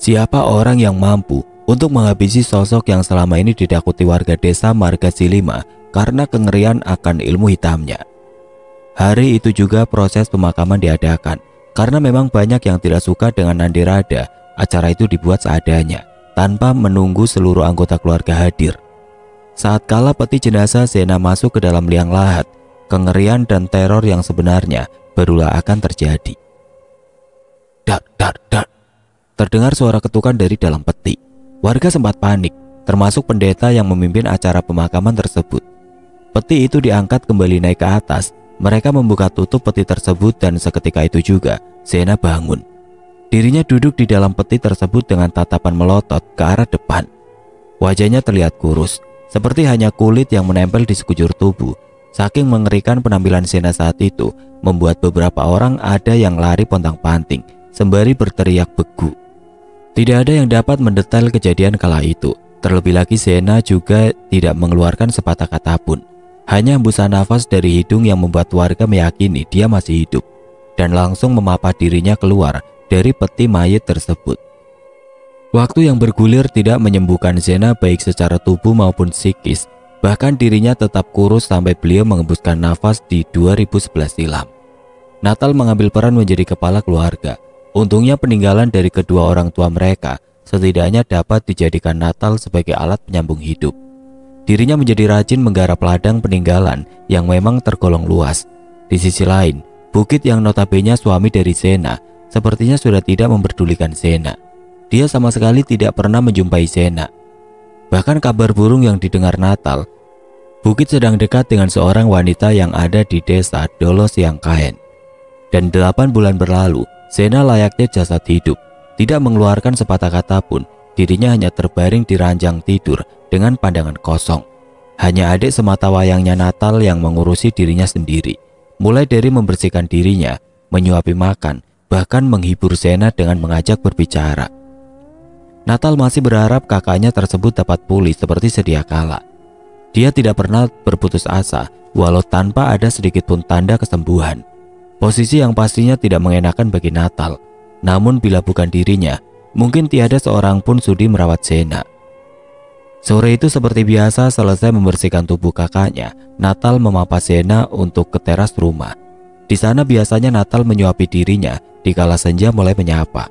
Siapa orang yang mampu untuk menghabisi sosok yang selama ini didakuti warga desa Margasilima karena kengerian akan ilmu hitamnya? Hari itu juga proses pemakaman diadakan, karena memang banyak yang tidak suka dengan Nandirada. Acara itu dibuat seadanya, tanpa menunggu seluruh anggota keluarga hadir. Saat kala peti jenazah Sena masuk ke dalam liang lahat, kengerian dan teror yang sebenarnya barulah akan terjadi. Dar, dar, dar. Terdengar suara ketukan dari dalam peti. Warga sempat panik, termasuk pendeta yang memimpin acara pemakaman tersebut. Peti itu diangkat kembali naik ke atas. Mereka membuka tutup peti tersebut dan seketika itu juga Sena bangun. Dirinya duduk di dalam peti tersebut dengan tatapan melotot ke arah depan. Wajahnya terlihat kurus, seperti hanya kulit yang menempel di sekujur tubuh. Saking mengerikan penampilan Sena saat itu, membuat beberapa orang ada yang lari pontang-panting sembari berteriak begu. Tidak ada yang dapat mendetail kejadian kala itu. Terlebih lagi Sena juga tidak mengeluarkan sepatah kata pun. Hanya hembusan nafas dari hidung yang membuat warga meyakini dia masih hidup, dan langsung memapah dirinya keluar dari peti mayat tersebut. Waktu yang bergulir tidak menyembuhkan Sena baik secara tubuh maupun psikis. Bahkan dirinya tetap kurus sampai beliau mengembuskan nafas di 2011 silam. Natal mengambil peran menjadi kepala keluarga. Untungnya peninggalan dari kedua orang tua mereka setidaknya dapat dijadikan Natal sebagai alat penyambung hidup. Dirinya menjadi rajin menggarap ladang peninggalan yang memang tergolong luas. Di sisi lain, bukit yang notabene suami dari Sena sepertinya sudah tidak memperdulikan Sena. Dia sama sekali tidak pernah menjumpai Sena. Bahkan kabar burung yang didengar Natal, bukit sedang dekat dengan seorang wanita yang ada di desa Dolo Siang Kaen. Dan 8 bulan berlalu, Sena layaknya jasad hidup, tidak mengeluarkan sepatah kata pun. Dirinya hanya terbaring di ranjang tidur dengan pandangan kosong. Hanya adik semata wayangnya Natal yang mengurusi dirinya sendiri, mulai dari membersihkan dirinya, menyuapi makan, bahkan menghibur Sena dengan mengajak berbicara. Natal masih berharap kakaknya tersebut dapat pulih seperti sedia kala. Dia tidak pernah berputus asa, walau tanpa ada sedikit pun tanda kesembuhan. Posisi yang pastinya tidak mengenakan bagi Natal. Namun bila bukan dirinya, mungkin tiada seorang pun sudi merawat Sena. Sore itu seperti biasa, selesai membersihkan tubuh kakaknya, Natal memapah Sena untuk ke teras rumah. Di sana biasanya Natal menyuapi dirinya dikala senja mulai menyapa.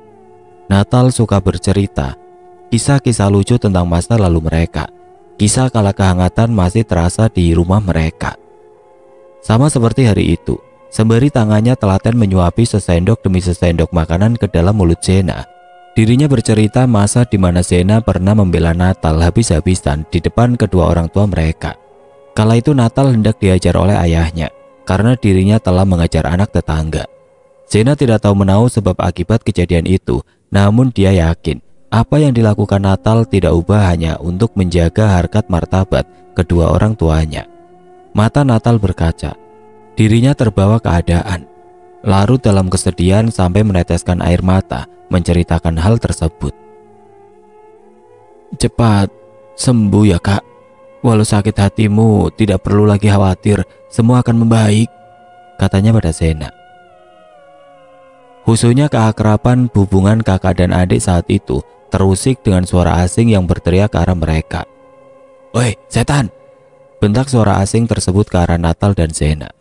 Natal suka bercerita kisah-kisah lucu tentang masa lalu mereka. Kisah kala kehangatan masih terasa di rumah mereka. Sama seperti hari itu, sembari tangannya telaten menyuapi sesendok demi sesendok makanan ke dalam mulut Sena. Dirinya bercerita masa di mana Sena pernah membela Natal habis-habisan di depan kedua orang tua mereka. Kala itu Natal hendak diajar oleh ayahnya karena dirinya telah mengajar anak tetangga. Sena tidak tahu menahu sebab akibat kejadian itu, namun dia yakin apa yang dilakukan Natal tidak ubah hanya untuk menjaga harkat martabat kedua orang tuanya. Mata Natal berkaca. Dirinya terbawa keadaan, larut dalam kesedihan sampai meneteskan air mata menceritakan hal tersebut. Cepat sembuh ya kak. Walau sakit hatimu, tidak perlu lagi khawatir, semua akan membaik, katanya pada Sena. Husunya keakraban hubungan kakak dan adik saat itu terusik dengan suara asing yang berteriak ke arah mereka. Woi setan! Bentak suara asing tersebut ke arah Natal dan Sena.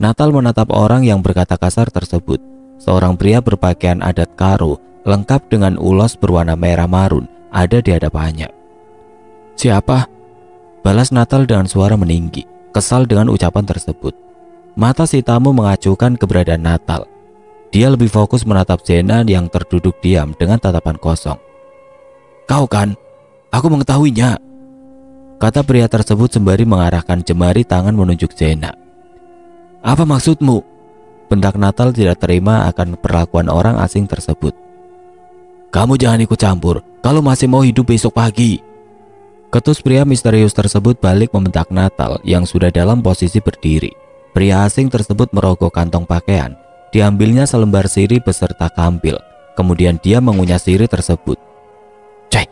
Natal menatap orang yang berkata kasar tersebut. Seorang pria berpakaian adat Karo, lengkap dengan ulos berwarna merah marun, ada di hadapannya. Siapa? Balas Natal dengan suara meninggi, kesal dengan ucapan tersebut. Mata si tamu mengacuhkan keberadaan Natal. Dia lebih fokus menatap Zena yang terduduk diam dengan tatapan kosong. "Kau kan? Aku mengetahuinya," kata pria tersebut sembari mengarahkan jemari tangan menunjuk Zena. "Apa maksudmu?" bentak Natal tidak terima akan perlakuan orang asing tersebut. "Kamu jangan ikut campur kalau masih mau hidup besok pagi." Ketus pria misterius tersebut balik membentak Natal yang sudah dalam posisi berdiri. Pria asing tersebut merogoh kantong pakaian. Diambilnya selembar sirih beserta kampil. Kemudian dia mengunyah sirih tersebut. Cek.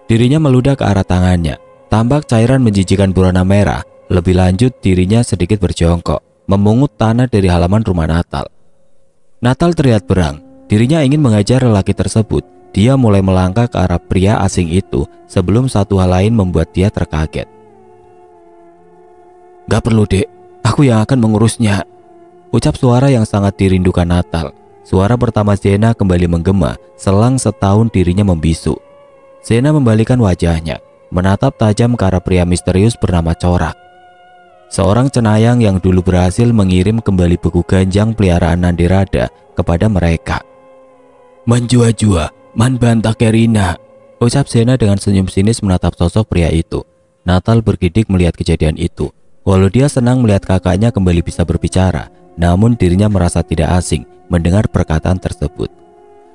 Dirinya meludah ke arah tangannya. Tampak cairan menjijikan berwarna merah. Lebih lanjut dirinya sedikit berjongkok, memungut tanah dari halaman rumah Natal. Natal terlihat berang. Dirinya ingin mengajar lelaki tersebut. Dia mulai melangkah ke arah pria asing itu sebelum satu hal lain membuat dia terkaget. "Gak perlu, Dek. Aku yang akan mengurusnya," ucap suara yang sangat dirindukan Natal. Suara pertama Zena kembali menggema selang setahun dirinya membisu. Zena membalikan wajahnya, menatap tajam ke arah pria misterius bernama Corak. Seorang cenayang yang dulu berhasil mengirim kembali buku ganjang peliharaan Nandirada kepada mereka. "Menjua-jua, man bantah Kerina," ucap Zena dengan senyum sinis menatap sosok pria itu. Natal bergidik melihat kejadian itu. Walau dia senang melihat kakaknya kembali bisa berbicara, namun dirinya merasa tidak asing mendengar perkataan tersebut.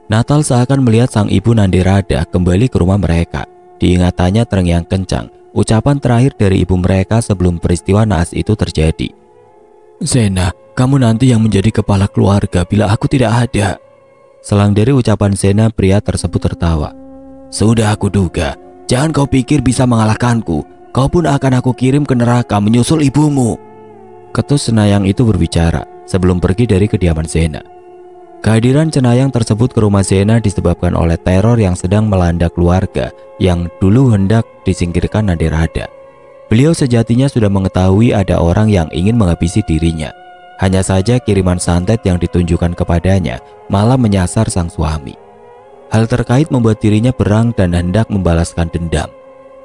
Natal seakan melihat sang ibu Nandirada kembali ke rumah mereka. Diingatannya terngiang kencang ucapan terakhir dari ibu mereka sebelum peristiwa naas itu terjadi. "Zena, kamu nanti yang menjadi kepala keluarga bila aku tidak ada." Selang dari ucapan Zena, pria tersebut tertawa. "Sudah aku duga, jangan kau pikir bisa mengalahkanku. Kau pun akan aku kirim ke neraka menyusul ibumu." Ketus cenayang itu berbicara sebelum pergi dari kediaman Zena. Kehadiran cenayang tersebut ke rumah Zena disebabkan oleh teror yang sedang melanda keluarga yang dulu hendak disingkirkan Nandirada. Beliau sejatinya sudah mengetahui ada orang yang ingin menghabisi dirinya. Hanya saja kiriman santet yang ditunjukkan kepadanya malah menyasar sang suami. Hal terkait membuat dirinya berang dan hendak membalaskan dendam,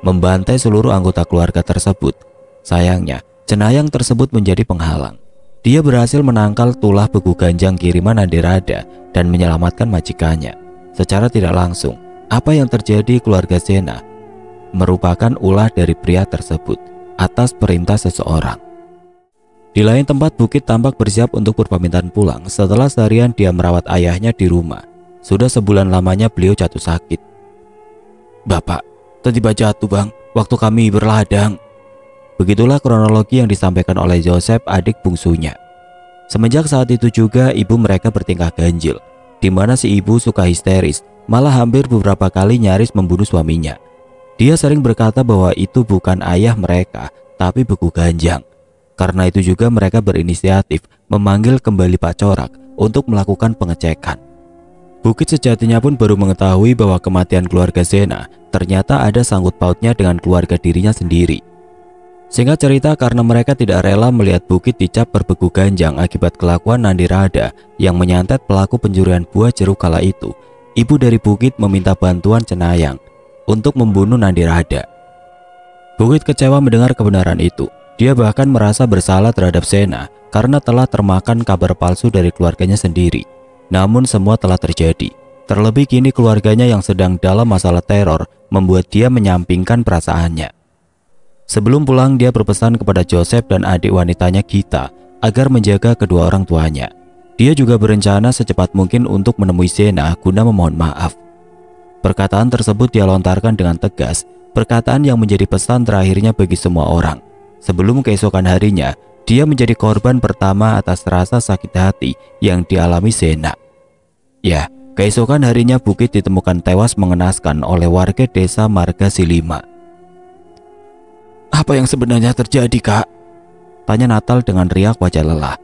membantai seluruh anggota keluarga tersebut. Sayangnya, cenayang tersebut menjadi penghalang. Dia berhasil menangkal tulah buku ganjang kiriman Nandirada dan menyelamatkan majikannya. Secara tidak langsung, apa yang terjadi keluarga Zena merupakan ulah dari pria tersebut atas perintah seseorang. Di lain tempat, Bukit tampak bersiap untuk berpamitan pulang setelah seharian dia merawat ayahnya di rumah. Sudah sebulan lamanya beliau jatuh sakit. "Bapak, tiba-tiba jatuh, Bang, waktu kami berladang." Begitulah kronologi yang disampaikan oleh Joseph, adik bungsunya. Semenjak saat itu juga ibu mereka bertingkah ganjil, di mana si ibu suka histeris, malah hampir beberapa kali nyaris membunuh suaminya. Dia sering berkata bahwa itu bukan ayah mereka, tapi buku ganjang. Karena itu juga mereka berinisiatif memanggil kembali Pak Corak untuk melakukan pengecekan. Bukit sejatinya pun baru mengetahui bahwa kematian keluarga Zena ternyata ada sangkut pautnya dengan keluarga dirinya sendiri. Singkat cerita, karena mereka tidak rela melihat Bukit dicap berbuku ganjang akibat kelakuan Nandirada yang menyantet pelaku pencurian buah jeruk kala itu, ibu dari Bukit meminta bantuan cenayang untuk membunuh Nandirada. Bukit kecewa mendengar kebenaran itu. Dia bahkan merasa bersalah terhadap Zena karena telah termakan kabar palsu dari keluarganya sendiri. Namun semua telah terjadi. Terlebih kini keluarganya yang sedang dalam masalah teror membuat dia menyampingkan perasaannya. Sebelum pulang, dia berpesan kepada Joseph dan adik wanitanya Gita agar menjaga kedua orang tuanya. Dia juga berencana secepat mungkin untuk menemui Zena guna memohon maaf. Perkataan tersebut dia lontarkan dengan tegas, perkataan yang menjadi pesan terakhirnya bagi semua orang. Sebelum keesokan harinya, dia menjadi korban pertama atas rasa sakit hati yang dialami Zena. Ya, keesokan harinya Bukit ditemukan tewas mengenaskan oleh warga desa Marga Silima. "Apa yang sebenarnya terjadi, Kak?" tanya Natal dengan riak wajah lelah.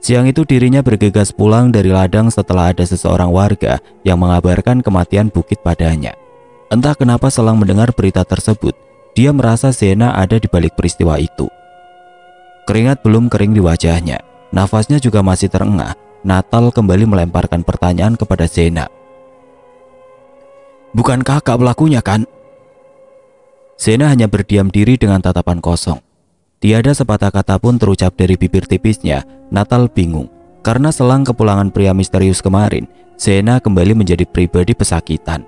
Siang itu dirinya bergegas pulang dari ladang setelah ada seseorang warga yang mengabarkan kematian Bukit padanya. Entah kenapa selang mendengar berita tersebut, dia merasa Zena ada di balik peristiwa itu. Keringat belum kering di wajahnya, nafasnya juga masih terengah. Natal kembali melemparkan pertanyaan kepada Zena. "Bukan kakak pelakunya, kan?" Zena hanya berdiam diri dengan tatapan kosong. Tiada sepatah kata pun terucap dari bibir tipisnya. Natal bingung. Karena selang kepulangan pria misterius kemarin, Zena kembali menjadi pribadi pesakitan,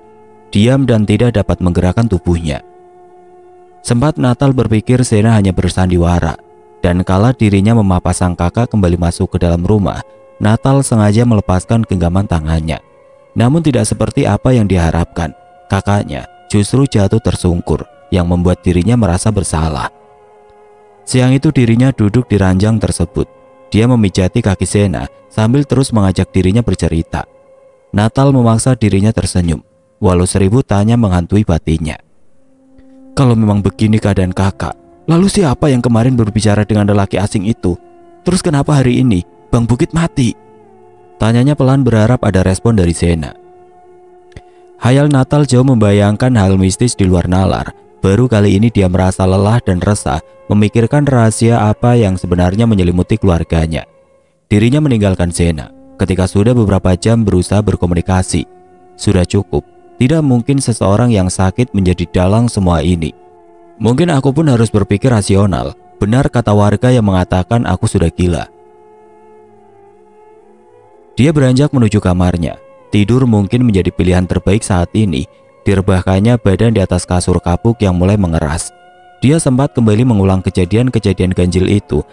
diam dan tidak dapat menggerakkan tubuhnya. Sempat Natal berpikir Zena hanya bersandiwara, dan kala dirinya memapa sang kakak kembali masuk ke dalam rumah, Natal sengaja melepaskan genggaman tangannya. Namun tidak seperti apa yang diharapkan, kakaknya justru jatuh tersungkur yang membuat dirinya merasa bersalah. Siang itu dirinya duduk di ranjang tersebut. Dia memijati kaki Zena sambil terus mengajak dirinya bercerita. Natal memaksa dirinya tersenyum, walau seribu tanya menghantui batinnya. Kalau memang begini keadaan kakak, lalu siapa yang kemarin berbicara dengan lelaki asing itu? Terus kenapa hari ini Bang Bukit mati? Tanyanya pelan berharap ada respon dari Zena. Hayal Natal jauh membayangkan hal mistis di luar nalar. Baru kali ini dia merasa lelah dan resah memikirkan rahasia apa yang sebenarnya menyelimuti keluarganya. Dirinya meninggalkan Zena ketika sudah beberapa jam berusaha berkomunikasi. Sudah cukup, tidak mungkin seseorang yang sakit menjadi dalang semua ini. Mungkin aku pun harus berpikir rasional. Benar kata warga yang mengatakan aku sudah gila. Dia beranjak menuju kamarnya. Tidur mungkin menjadi pilihan terbaik saat ini. Direbahkannya badan di atas kasur kapuk yang mulai mengeras. Dia sempat kembali mengulang kejadian-kejadian ganjil itu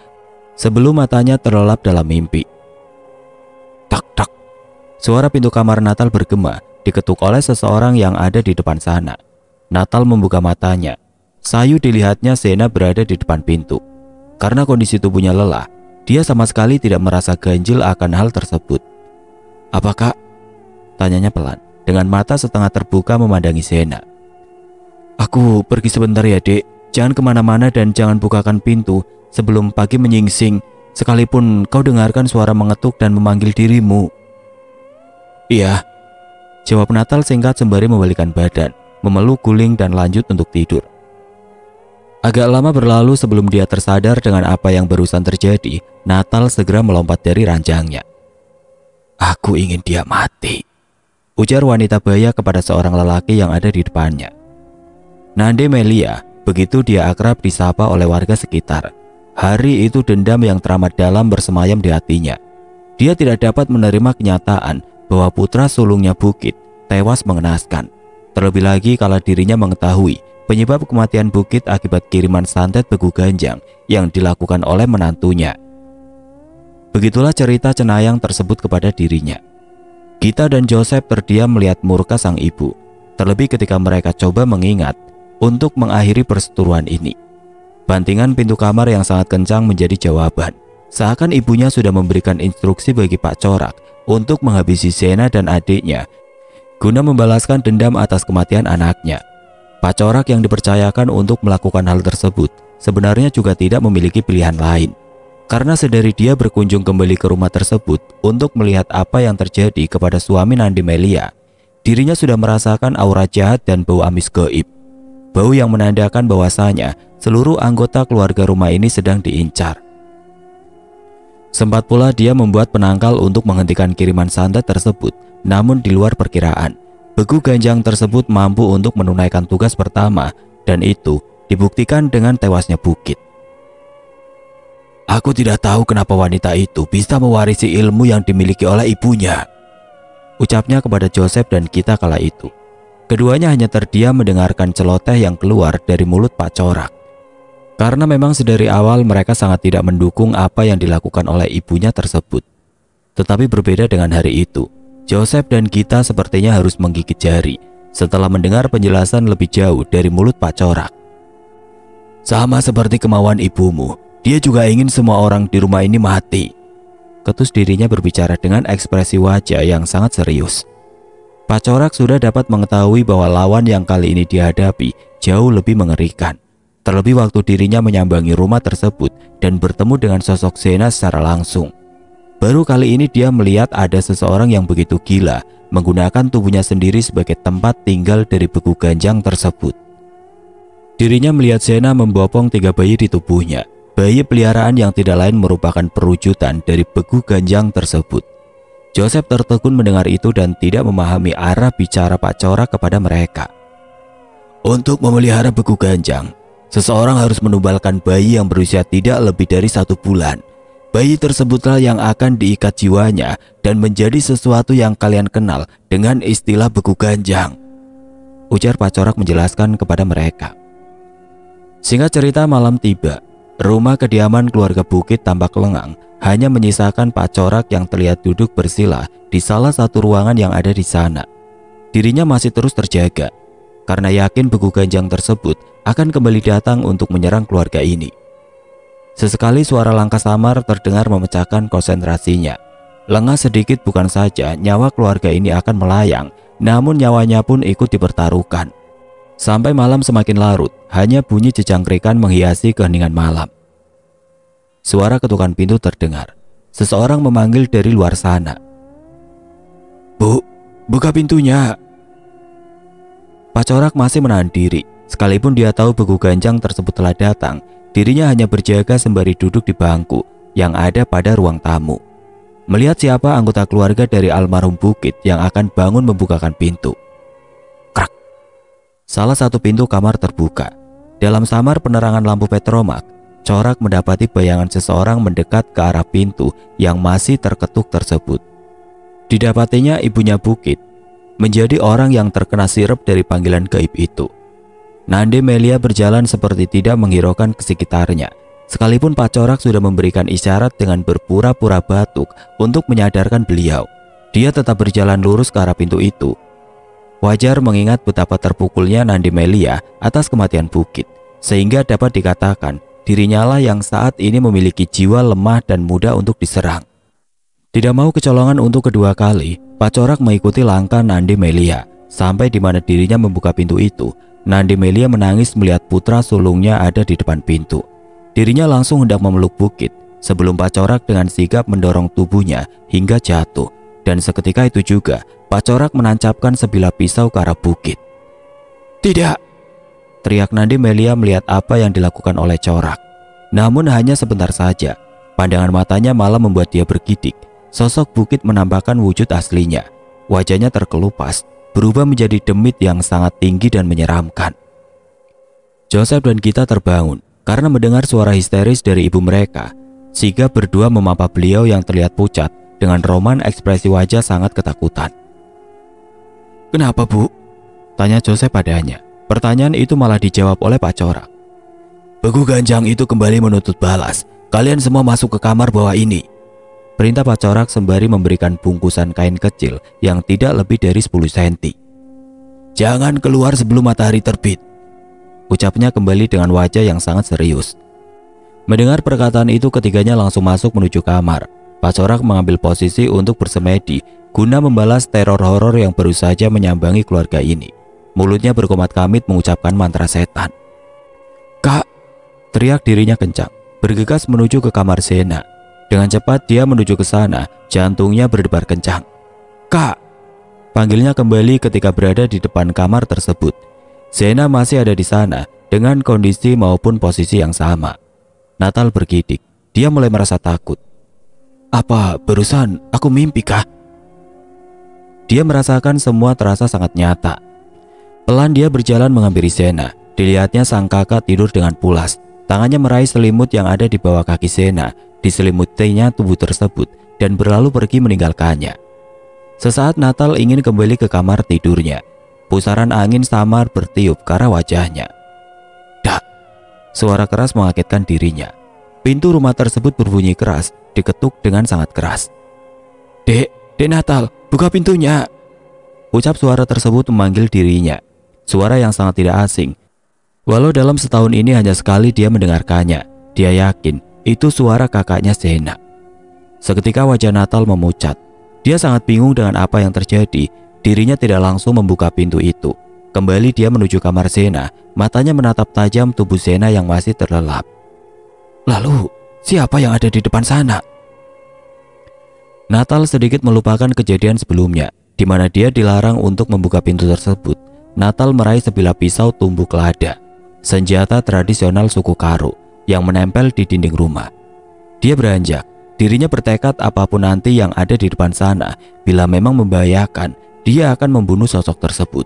sebelum matanya terlelap dalam mimpi. Tak tak. Suara pintu kamar Natal bergema, diketuk oleh seseorang yang ada di depan sana. Natal membuka matanya. Sayu dilihatnya Zena berada di depan pintu. Karena kondisi tubuhnya lelah, dia sama sekali tidak merasa ganjil akan hal tersebut. "Apa kak?" tanyanya pelan, dengan mata setengah terbuka memandangi Zena. "Aku pergi sebentar ya dek, jangan kemana-mana dan jangan bukakan pintu sebelum pagi menyingsing, sekalipun kau dengarkan suara mengetuk dan memanggil dirimu." "Iya," jawab Natal singkat sembari membalikkan badan, memeluk guling dan lanjut untuk tidur. Agak lama berlalu sebelum dia tersadar dengan apa yang barusan terjadi. Natal segera melompat dari ranjangnya. "Aku ingin dia mati," ujar wanita baya kepada seorang lelaki yang ada di depannya. Nande Melia, begitu dia akrab disapa oleh warga sekitar. Hari itu dendam yang teramat dalam bersemayam di hatinya. Dia tidak dapat menerima kenyataan bahwa putra sulungnya Bukit tewas mengenaskan. Terlebih lagi kala dirinya mengetahui penyebab kematian Bukit akibat kiriman santet begu ganjang yang dilakukan oleh menantunya. Begitulah cerita cenayang tersebut kepada dirinya. Gita dan Joseph terdiam melihat murka sang ibu, terlebih ketika mereka coba mengingat untuk mengakhiri perseteruan ini. Bantingan pintu kamar yang sangat kencang menjadi jawaban. Seakan ibunya sudah memberikan instruksi bagi Pak Corak untuk menghabisi Zena dan adiknya guna membalaskan dendam atas kematian anaknya. Pak Corak yang dipercayakan untuk melakukan hal tersebut sebenarnya juga tidak memiliki pilihan lain. Karena sedari dia berkunjung kembali ke rumah tersebut untuk melihat apa yang terjadi kepada suami Nandi Melia, dirinya sudah merasakan aura jahat dan bau amis gaib. Bau yang menandakan bahwasanya seluruh anggota keluarga rumah ini sedang diincar. Sempat pula dia membuat penangkal untuk menghentikan kiriman santet tersebut, namun di luar perkiraan. Begu ganjang tersebut mampu untuk menunaikan tugas pertama, dan itu dibuktikan dengan tewasnya Bukit. "Aku tidak tahu kenapa wanita itu bisa mewarisi ilmu yang dimiliki oleh ibunya," ucapnya kepada Joseph dan Gita kala itu. Keduanya hanya terdiam mendengarkan celoteh yang keluar dari mulut Pak Corak. Karena memang sedari awal mereka sangat tidak mendukung apa yang dilakukan oleh ibunya tersebut. Tetapi berbeda dengan hari itu, Joseph dan Gita sepertinya harus menggigit jari setelah mendengar penjelasan lebih jauh dari mulut Pak Corak. "Sama seperti kemauan ibumu, dia juga ingin semua orang di rumah ini mati," ketus dirinya berbicara dengan ekspresi wajah yang sangat serius. Pak Corak sudah dapat mengetahui bahwa lawan yang kali ini dihadapi jauh lebih mengerikan. Terlebih waktu dirinya menyambangi rumah tersebut dan bertemu dengan sosok Zena secara langsung. Baru kali ini dia melihat ada seseorang yang begitu gila menggunakan tubuhnya sendiri sebagai tempat tinggal dari begu ganjang tersebut. Dirinya melihat Zena membopong 3 bayi di tubuhnya. Bayi peliharaan yang tidak lain merupakan perwujudan dari begu ganjang tersebut. Joseph tertegun mendengar itu dan tidak memahami arah bicara Pak Corak kepada mereka. "Untuk memelihara begu ganjang, seseorang harus menumbalkan bayi yang berusia tidak lebih dari 1 bulan. Bayi tersebutlah yang akan diikat jiwanya dan menjadi sesuatu yang kalian kenal dengan istilah beku ganjang, ujar Pak Corak menjelaskan kepada mereka. Singkat cerita, malam tiba. Rumah kediaman keluarga Bukit tampak lengang, hanya menyisakan Pak Corak yang terlihat duduk bersila di salah satu ruangan yang ada di sana. Dirinya masih terus terjaga, karena yakin beku ganjang tersebut akan kembali datang untuk menyerang keluarga ini. Sesekali suara langkah samar terdengar memecahkan konsentrasinya. Lengah sedikit bukan saja nyawa keluarga ini akan melayang, namun nyawanya pun ikut dipertaruhkan. Sampai malam semakin larut, hanya bunyi jejangkrikan menghiasi keheningan malam. Suara ketukan pintu terdengar. Seseorang memanggil dari luar sana. "Bu, buka pintunya." Pak Corak masih menahan diri. Sekalipun dia tahu beku ganjang tersebut telah datang, dirinya hanya berjaga sembari duduk di bangku yang ada pada ruang tamu, melihat siapa anggota keluarga dari almarhum Bukit yang akan bangun membukakan pintu. Krak! Salah satu pintu kamar terbuka. Dalam samar penerangan lampu petromak, Corak mendapati bayangan seseorang mendekat ke arah pintu yang masih terketuk tersebut. Didapatinya ibunya Bukit, menjadi orang yang terkena sirep dari panggilan gaib itu. Nande Melia berjalan seperti tidak menghiraukan ke sekitarnya. Sekalipun Pak Corak sudah memberikan isyarat dengan berpura-pura batuk untuk menyadarkan beliau, dia tetap berjalan lurus ke arah pintu itu. Wajar mengingat betapa terpukulnya Nande Melia atas kematian Bukit, sehingga dapat dikatakan dirinya lah yang saat ini memiliki jiwa lemah dan mudah untuk diserang. Tidak mau kecolongan untuk kedua kali, Pak Corak mengikuti langkah Nande Melia sampai di mana dirinya membuka pintu itu. Nande Melia menangis melihat putra sulungnya ada di depan pintu. Dirinya langsung hendak memeluk Bukit sebelum Pak Corak dengan sigap mendorong tubuhnya hingga jatuh. Dan seketika itu juga Pak Corak menancapkan sebilah pisau ke arah Bukit. "Tidak!" teriak Nande Melia melihat apa yang dilakukan oleh Corak. Namun hanya sebentar saja. Pandangan matanya malah membuat dia bergidik. Sosok Bukit menampakkan wujud aslinya. Wajahnya terkelupas, berubah menjadi demit yang sangat tinggi dan menyeramkan. Joseph dan Gita terbangun karena mendengar suara histeris dari ibu mereka. Sigap berdua memapa beliau yang terlihat pucat dengan roman ekspresi wajah sangat ketakutan. "Kenapa, Bu?" tanya Joseph padanya. Pertanyaan itu malah dijawab oleh Pak Corak. "Beku ganjang itu kembali menuntut balas. Kalian semua masuk ke kamar bawah ini," perintah Pak Corak sembari memberikan bungkusan kain kecil yang tidak lebih dari 10 cm. "Jangan keluar sebelum matahari terbit," ucapnya kembali dengan wajah yang sangat serius. Mendengar perkataan itu, ketiganya langsung masuk menuju kamar. Pak Corak mengambil posisi untuk bersemedi guna membalas teror horor yang baru saja menyambangi keluarga ini. Mulutnya berkomat-kamit mengucapkan mantra setan. "Kak!" teriak dirinya kencang, bergegas menuju ke kamar Sena. Dengan cepat dia menuju ke sana, jantungnya berdebar kencang. "Kak!" panggilnya kembali ketika berada di depan kamar tersebut. Sena masih ada di sana dengan kondisi maupun posisi yang sama. Natal bergidik, dia mulai merasa takut. "Apa barusan aku mimpi kah?" Dia merasakan semua terasa sangat nyata. Pelan dia berjalan menghampiri Sena. Dilihatnya sang kakak tidur dengan pulas. Tangannya meraih selimut yang ada di bawah kaki Sena. Diselimutinya tubuh tersebut dan berlalu pergi meninggalkannya. Sesaat Natal ingin kembali ke kamar tidurnya. Pusaran angin samar bertiup ke arah wajahnya. "Dak!" Suara keras mengagetkan dirinya. Pintu rumah tersebut berbunyi keras, diketuk dengan sangat keras. Dek Natal, buka pintunya!" Ucap suara tersebut memanggil dirinya. Suara yang sangat tidak asing. Walau dalam setahun ini hanya sekali dia mendengarkannya, dia yakin itu suara kakaknya Sena. Seketika wajah Natal memucat. Dia sangat bingung dengan apa yang terjadi. Dirinya tidak langsung membuka pintu itu. Kembali dia menuju kamar Sena. Matanya menatap tajam tubuh Sena yang masih terlelap. Lalu siapa yang ada di depan sana? Natal sedikit melupakan kejadian sebelumnya, di mana dia dilarang untuk membuka pintu tersebut. Natal meraih sebilah pisau tumbuk lada, senjata tradisional suku Karo yang menempel di dinding rumah. Dia beranjak. Dirinya bertekad apapun nanti yang ada di depan sana, bila memang membahayakan, dia akan membunuh sosok tersebut.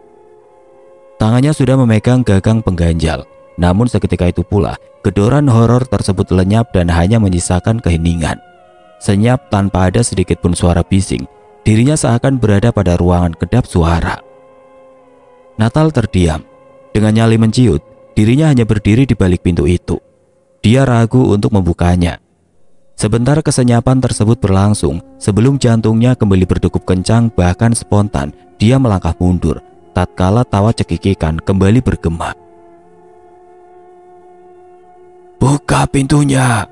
Tangannya sudah memegang gagang pengganjal. Namun seketika itu pula, gedoran horor tersebut lenyap dan hanya menyisakan keheningan. senyap tanpa ada sedikit pun suara bising. Dirinya seakan berada pada ruangan kedap suara. Natal terdiam. Dengan nyali menciut, dirinya hanya berdiri di balik pintu itu. Dia ragu untuk membukanya. Sebentar kesenyapan tersebut berlangsung sebelum jantungnya kembali berdegup kencang, bahkan spontan dia melangkah mundur tatkala tawa cekikikan kembali bergema. "Buka pintunya!"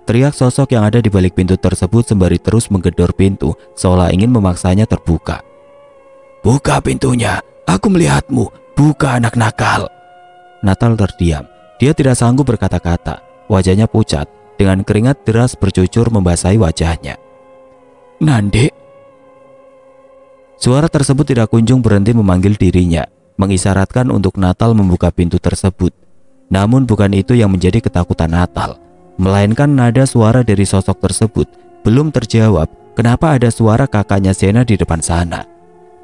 teriak sosok yang ada di balik pintu tersebut sembari terus menggedor pintu seolah ingin memaksanya terbuka. "Buka pintunya, aku melihatmu, buka anak nakal." Natal terdiam. Dia tidak sanggup berkata-kata. Wajahnya pucat, dengan keringat deras bercucur membasahi wajahnya. "Nande." Suara tersebut tidak kunjung berhenti memanggil dirinya, mengisyaratkan untuk Natal membuka pintu tersebut. Namun bukan itu yang menjadi ketakutan Natal, melainkan nada suara dari sosok tersebut belum terjawab. Kenapa ada suara kakaknya Sena di depan sana?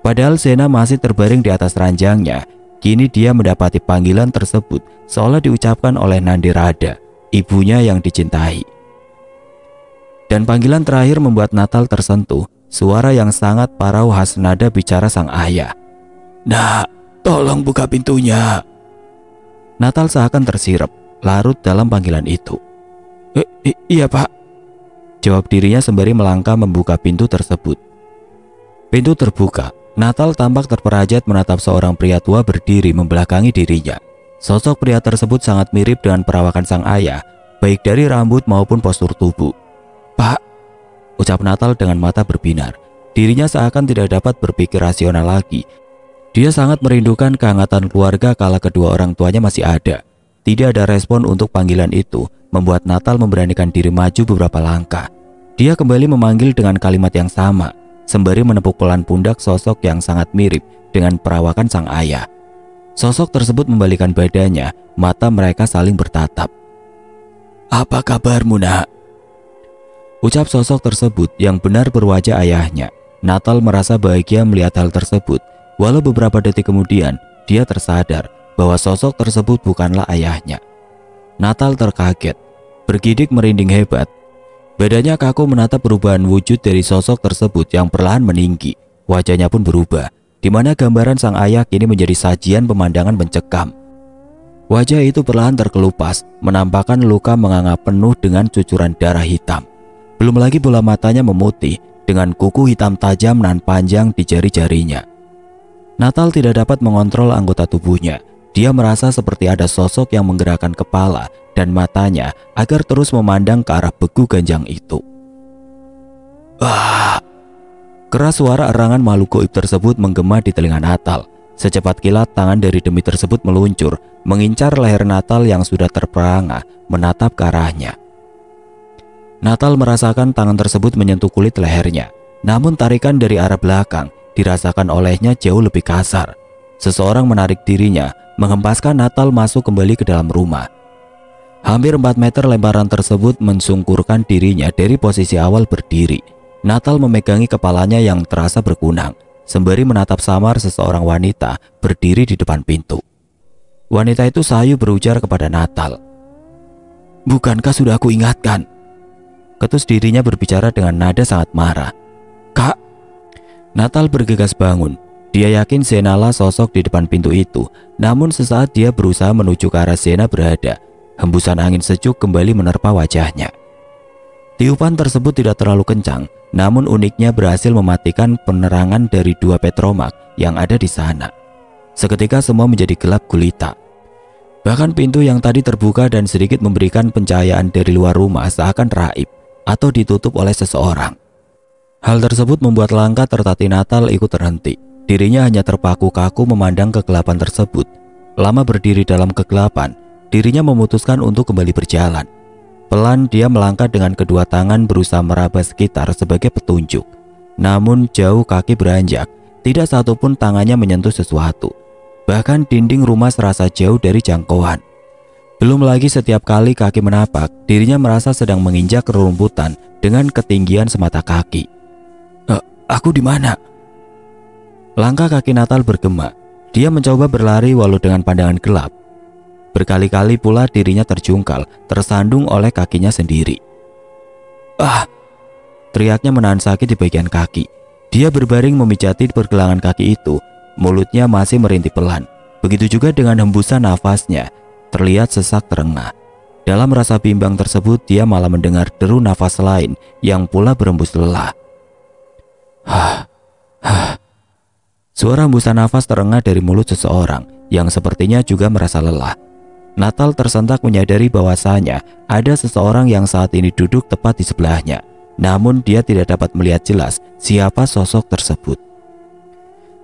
Padahal Sena masih terbaring di atas ranjangnya. Kini dia mendapati panggilan tersebut seolah diucapkan oleh Nandi Rada, ibunya yang dicintai. Dan panggilan terakhir membuat Natal tersentuh. Suara yang sangat parau khas nada bicara sang ayah. "Nak, tolong buka pintunya." Natal seakan tersirap, larut dalam panggilan itu. Iya pak," jawab dirinya sembari melangkah membuka pintu tersebut. Pintu terbuka. Natal tampak terperajat menatap seorang pria tua berdiri membelakangi dirinya. Sosok pria tersebut sangat mirip dengan perawakan sang ayah, baik dari rambut maupun postur tubuh. "Pak," ucap Natal dengan mata berbinar. Dirinya seakan tidak dapat berpikir rasional lagi. Dia sangat merindukan kehangatan keluarga kala kedua orang tuanya masih ada. Tidak ada respon untuk panggilan itu, membuat Natal memberanikan diri maju beberapa langkah. Dia kembali memanggil dengan kalimat yang sama, sembari menepuk pelan pundak sosok yang sangat mirip dengan perawakan sang ayah. Sosok tersebut membalikan badannya, mata mereka saling bertatap. "Apa kabarmu, nak?" ucap sosok tersebut yang benar berwajah ayahnya. Natal merasa bahagia melihat hal tersebut. Walau beberapa detik kemudian, dia tersadar bahwa sosok tersebut bukanlah ayahnya. Natal terkaget, bergidik merinding hebat. Badannya kaku menatap perubahan wujud dari sosok tersebut yang perlahan meninggi. Wajahnya pun berubah, di mana gambaran sang ayah kini menjadi sajian pemandangan mencekam. Wajah itu perlahan terkelupas, menampakkan luka menganga penuh dengan cucuran darah hitam. Belum lagi bola matanya memutih dengan kuku hitam tajam nan panjang di jari-jarinya. Natal tidak dapat mengontrol anggota tubuhnya. Dia merasa seperti ada sosok yang menggerakkan kepala dan matanya agar terus memandang ke arah begu ganjang itu. "Wah!" Keras suara erangan makhluk gaib tersebut menggema di telinga Natal. Secepat kilat tangan dari demi tersebut meluncur, mengincar leher Natal yang sudah terperangah, menatap ke arahnya. Natal merasakan tangan tersebut menyentuh kulit lehernya. Namun tarikan dari arah belakang dirasakan olehnya jauh lebih kasar. Seseorang menarik dirinya, menghempaskan Natal masuk kembali ke dalam rumah. Hampir 4 meter lemparan tersebut mensungkurkan dirinya dari posisi awal berdiri. Natal memegangi kepalanya yang terasa berkunang, sembari menatap samar seseorang wanita berdiri di depan pintu. Wanita itu sayu berujar kepada Natal. "Bukankah sudah aku ingatkan?" Ketus dirinya berbicara dengan nada sangat marah. "Kak." Natal bergegas bangun. Dia yakin Senala sosok di depan pintu itu. Namun sesaat dia berusaha menuju ke arah Sena berada, hembusan angin sejuk kembali menerpa wajahnya. Tiupan tersebut tidak terlalu kencang, namun uniknya berhasil mematikan penerangan dari 2 petromak yang ada di sana. Seketika semua menjadi gelap gulita. Bahkan pintu yang tadi terbuka dan sedikit memberikan pencahayaan dari luar rumah seakan raib atau ditutup oleh seseorang. Hal tersebut membuat langkah tertati Natal ikut terhenti. Dirinya hanya terpaku kaku memandang kegelapan tersebut. Lama berdiri dalam kegelapan, dirinya memutuskan untuk kembali berjalan. Pelan dia melangkah dengan kedua tangan berusaha meraba sekitar sebagai petunjuk. Namun jauh kaki beranjak, tidak satupun tangannya menyentuh sesuatu. Bahkan dinding rumah serasa jauh dari jangkauan. Belum lagi setiap kali kaki menapak, dirinya merasa sedang menginjak rerumputan dengan ketinggian semata kaki. Aku di mana?" Langkah kaki Natal bergema. Dia mencoba berlari walau dengan pandangan gelap. Berkali-kali pula dirinya terjungkal, tersandung oleh kakinya sendiri. Teriaknya menahan sakit di bagian kaki. Dia berbaring memijati pergelangan kaki itu. Mulutnya masih merintih pelan. Begitu juga dengan hembusan nafasnya. Terlihat sesak terengah. Dalam rasa bimbang tersebut, dia malah mendengar deru nafas lain yang pula berembus lelah. Suara hembusan nafas terengah dari mulut seseorang yang sepertinya juga merasa lelah. Natal tersentak menyadari bahwasanya ada seseorang yang saat ini duduk tepat di sebelahnya. Namun dia tidak dapat melihat jelas siapa sosok tersebut.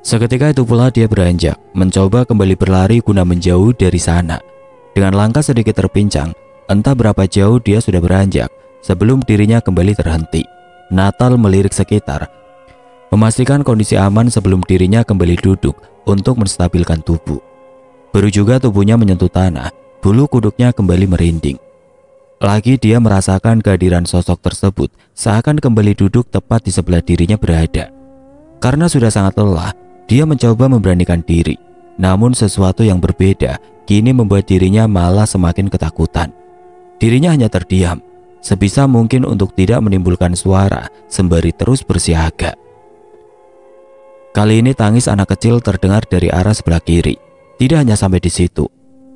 Seketika itu pula dia beranjak, mencoba kembali berlari guna menjauh dari sana. Dengan langkah sedikit terpincang, entah berapa jauh dia sudah beranjak sebelum dirinya kembali terhenti. Natal melirik sekitar, memastikan kondisi aman sebelum dirinya kembali duduk untuk menstabilkan tubuh. Baru juga tubuhnya menyentuh tanah, bulu kuduknya kembali merinding. Lagi dia merasakan kehadiran sosok tersebut seakan kembali duduk tepat di sebelah dirinya berada. Karena sudah sangat lelah, dia mencoba memberanikan diri. Namun sesuatu yang berbeda kini membuat dirinya malah semakin ketakutan. Dirinya hanya terdiam, sebisa mungkin untuk tidak menimbulkan suara sembari terus bersiaga. Kali ini tangis anak kecil terdengar dari arah sebelah kiri. Tidak hanya sampai di situ,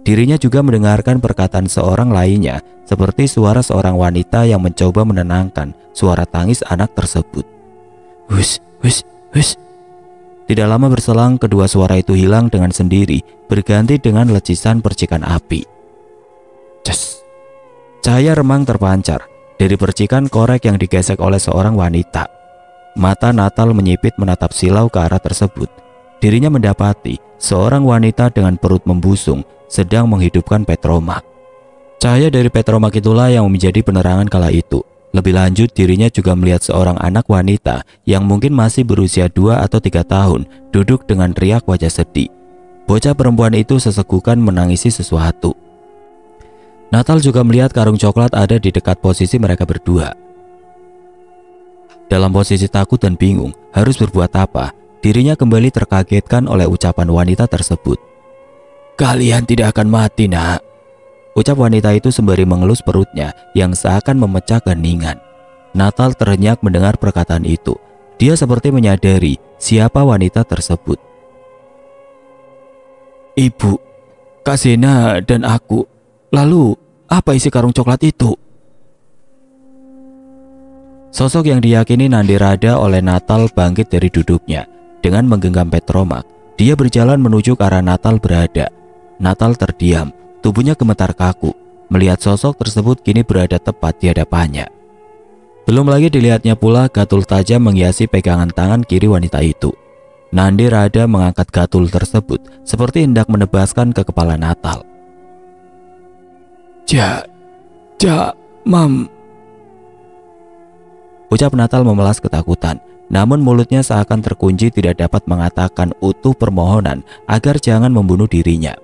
dirinya juga mendengarkan perkataan seorang lainnya, seperti suara seorang wanita yang mencoba menenangkan suara tangis anak tersebut. Hush, hush, hush. Tidak lama berselang, kedua suara itu hilang dengan sendiri, berganti dengan lecisan percikan api. Ces. Cahaya remang terpancar dari percikan korek yang digesek oleh seorang wanita. Mata Natal menyipit menatap silau ke arah tersebut. Dirinya mendapati seorang wanita dengan perut membusung sedang menghidupkan petromak. Cahaya dari petromak itulah yang menjadi penerangan kala itu. Lebih lanjut, dirinya juga melihat seorang anak wanita yang mungkin masih berusia 2 atau 3 tahun duduk dengan riak wajah sedih. Bocah perempuan itu sesegukan menangisi sesuatu. Natal juga melihat karung coklat ada di dekat posisi mereka berdua. Dalam posisi takut dan bingung harus berbuat apa, dirinya kembali terkagetkan oleh ucapan wanita tersebut. Kalian tidak akan mati, nak. Ucap wanita itu sembari mengelus perutnya yang seakan memecah keningan. Natal terenyak mendengar perkataan itu. Dia seperti menyadari siapa wanita tersebut. Ibu, Kak Zena dan aku. Lalu, apa isi karung coklat itu? Sosok yang diyakini Nandirada oleh Natal bangkit dari duduknya. Dengan menggenggam petromak, dia berjalan menuju ke arah Natal berada. Natal terdiam, tubuhnya gemetar kaku. Melihat sosok tersebut kini berada tepat di hadapannya. Belum lagi dilihatnya pula gatul tajam menghiasi pegangan tangan kiri wanita itu. Nandirada mengangkat gatul tersebut seperti hendak menebaskan ke kepala Natal. Mam. Ucap Natal memelas ketakutan. Namun mulutnya seakan terkunci tidak dapat mengatakan utuh permohonan agar jangan membunuh dirinya.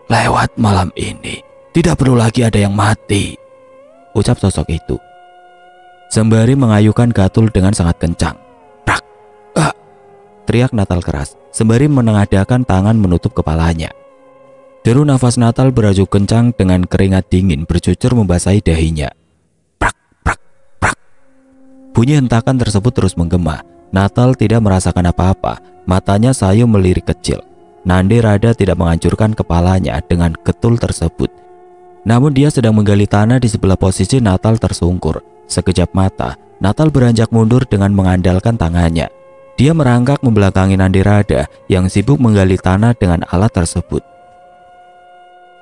Lewat malam ini, tidak perlu lagi ada yang mati, ucap sosok itu. Sembari mengayukan gatul dengan sangat kencang. Prak, teriak Natal keras, sembari menengadakan tangan menutup kepalanya. Deru nafas Natal beraju kencang dengan keringat dingin bercucur membasahi dahinya. Bunyi hentakan tersebut terus menggema. Natal tidak merasakan apa-apa. Matanya sayu melirik kecil. Nandirada tidak menghancurkan kepalanya dengan getul tersebut. Namun dia sedang menggali tanah di sebelah posisi Natal tersungkur. Sekejap mata, Natal beranjak mundur dengan mengandalkan tangannya. Dia merangkak membelakangi Nandirada yang sibuk menggali tanah dengan alat tersebut.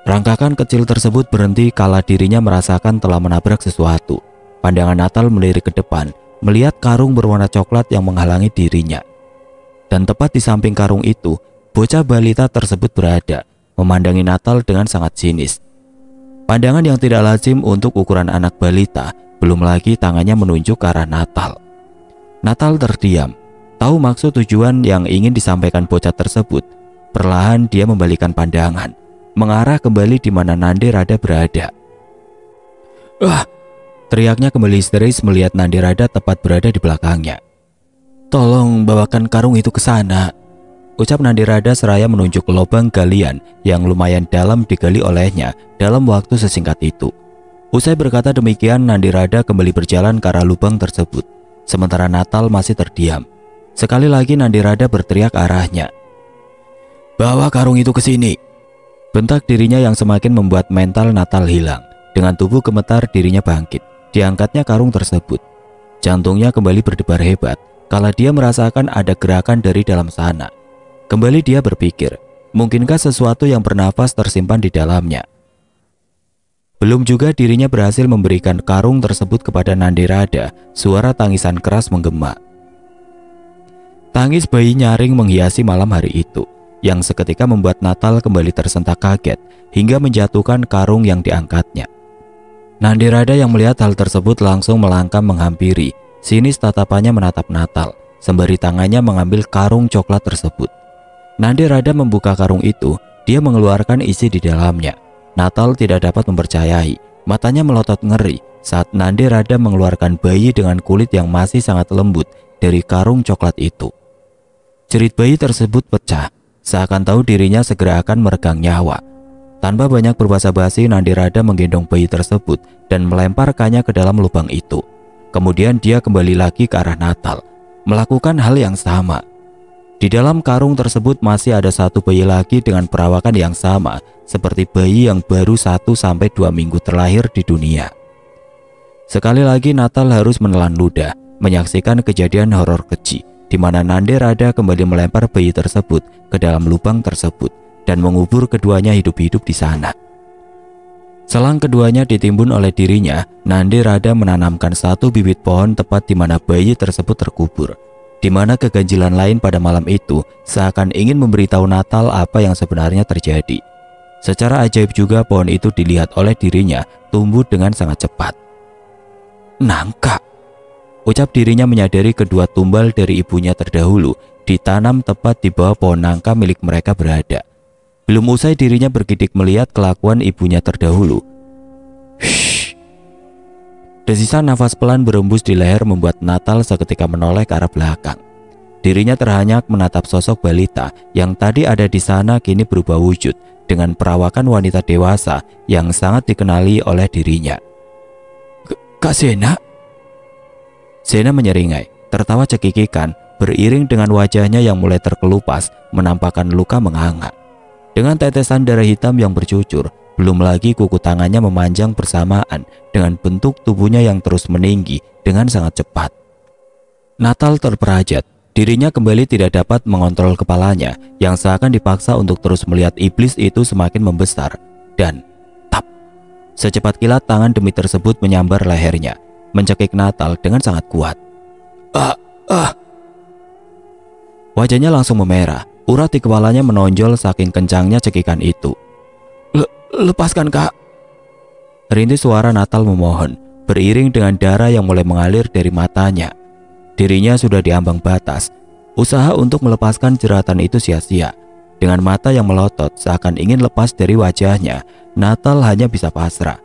Rangkakan kecil tersebut berhenti kala dirinya merasakan telah menabrak sesuatu. Pandangan Natal melirik ke depan, melihat karung berwarna coklat yang menghalangi dirinya. Dan tepat di samping karung itu, bocah balita tersebut berada, memandangi Natal dengan sangat sinis. Pandangan yang tidak lazim untuk ukuran anak balita, belum lagi tangannya menunjuk ke arah Natal. Natal terdiam, tahu maksud tujuan yang ingin disampaikan bocah tersebut. Perlahan dia membalikan pandangan, mengarah kembali di mana Nandirada berada. Teriaknya kembali histeris melihat Nandirada tepat berada di belakangnya. Tolong bawakan karung itu ke sana, ucap Nandirada seraya menunjuk lubang galian yang lumayan dalam digali olehnya dalam waktu sesingkat itu. Usai berkata demikian, Nandirada kembali berjalan ke arah lubang tersebut. Sementara Natal masih terdiam. Sekali lagi Nandirada berteriak arahnya. "Bawa karung itu ke sini!" Bentak dirinya yang semakin membuat mental Natal hilang. Dengan tubuh gemetar dirinya bangkit. Diangkatnya karung tersebut. Jantungnya kembali berdebar hebat kala dia merasakan ada gerakan dari dalam sana. Kembali dia berpikir, mungkinkah sesuatu yang bernafas tersimpan di dalamnya? Belum juga dirinya berhasil memberikan karung tersebut kepada Nandirada, suara tangisan keras menggema. Tangis bayi nyaring menghiasi malam hari itu, yang seketika membuat Natal kembali tersentak kaget hingga menjatuhkan karung yang diangkatnya. Nandirada yang melihat hal tersebut langsung melangkah menghampiri. Sinis tatapannya menatap Natal, sembari tangannya mengambil karung coklat tersebut. Nandirada membuka karung itu, dia mengeluarkan isi di dalamnya. Natal tidak dapat mempercayai, matanya melotot ngeri saat Nandirada mengeluarkan bayi dengan kulit yang masih sangat lembut dari karung coklat itu. Jerit bayi tersebut pecah, seakan tahu dirinya segera akan meregang nyawa. Tanpa banyak berbasa-basi, Nandirada menggendong bayi tersebut dan melemparkannya ke dalam lubang itu. Kemudian dia kembali lagi ke arah Natal, melakukan hal yang sama. Di dalam karung tersebut masih ada satu bayi lagi dengan perawakan yang sama seperti bayi yang baru 1-2 minggu terlahir di dunia. Sekali lagi Natal harus menelan ludah menyaksikan kejadian horor keji di mana Nandirada kembali melempar bayi tersebut ke dalam lubang tersebut dan mengubur keduanya hidup-hidup di sana. Selang keduanya ditimbun oleh dirinya, Nandirada menanamkan satu bibit pohon tepat di mana bayi tersebut terkubur. Di mana keganjilan lain pada malam itu seakan ingin memberitahu Natal apa yang sebenarnya terjadi. Secara ajaib juga pohon itu dilihat oleh dirinya tumbuh dengan sangat cepat. "Nangka," ucap dirinya menyadari kedua tumbal dari ibunya terdahulu ditanam tepat di bawah pohon nangka milik mereka berada. Belum usai dirinya bergidik melihat kelakuan ibunya terdahulu. Shh. Desisan nafas pelan berembus di leher membuat Natal seketika menoleh ke arah belakang. Dirinya terhanyak menatap sosok balita yang tadi ada di sana kini berubah wujud dengan perawakan wanita dewasa yang sangat dikenali oleh dirinya. "Kak Sena?" Sena menyeringai, tertawa cekikikan, beriring dengan wajahnya yang mulai terkelupas menampakkan luka menganga. Dengan tetesan darah hitam yang bercucur, belum lagi kuku tangannya memanjang bersamaan dengan bentuk tubuhnya yang terus meninggi dengan sangat cepat. Natal terperajat, dirinya kembali tidak dapat mengontrol kepalanya yang seakan dipaksa untuk terus melihat iblis itu semakin membesar. Dan tap, secepat kilat tangan demi tersebut menyambar lehernya, mencekik Natal dengan sangat kuat. Wajahnya langsung memerah, urat di kepalanya menonjol saking kencangnya cekikan itu. "Lepaskan, Kak!" Rintis suara Natal memohon, beriring dengan darah yang mulai mengalir dari matanya. Dirinya sudah diambang batas. Usaha untuk melepaskan jeratan itu sia-sia. Dengan mata yang melotot seakan ingin lepas dari wajahnya, Natal hanya bisa pasrah.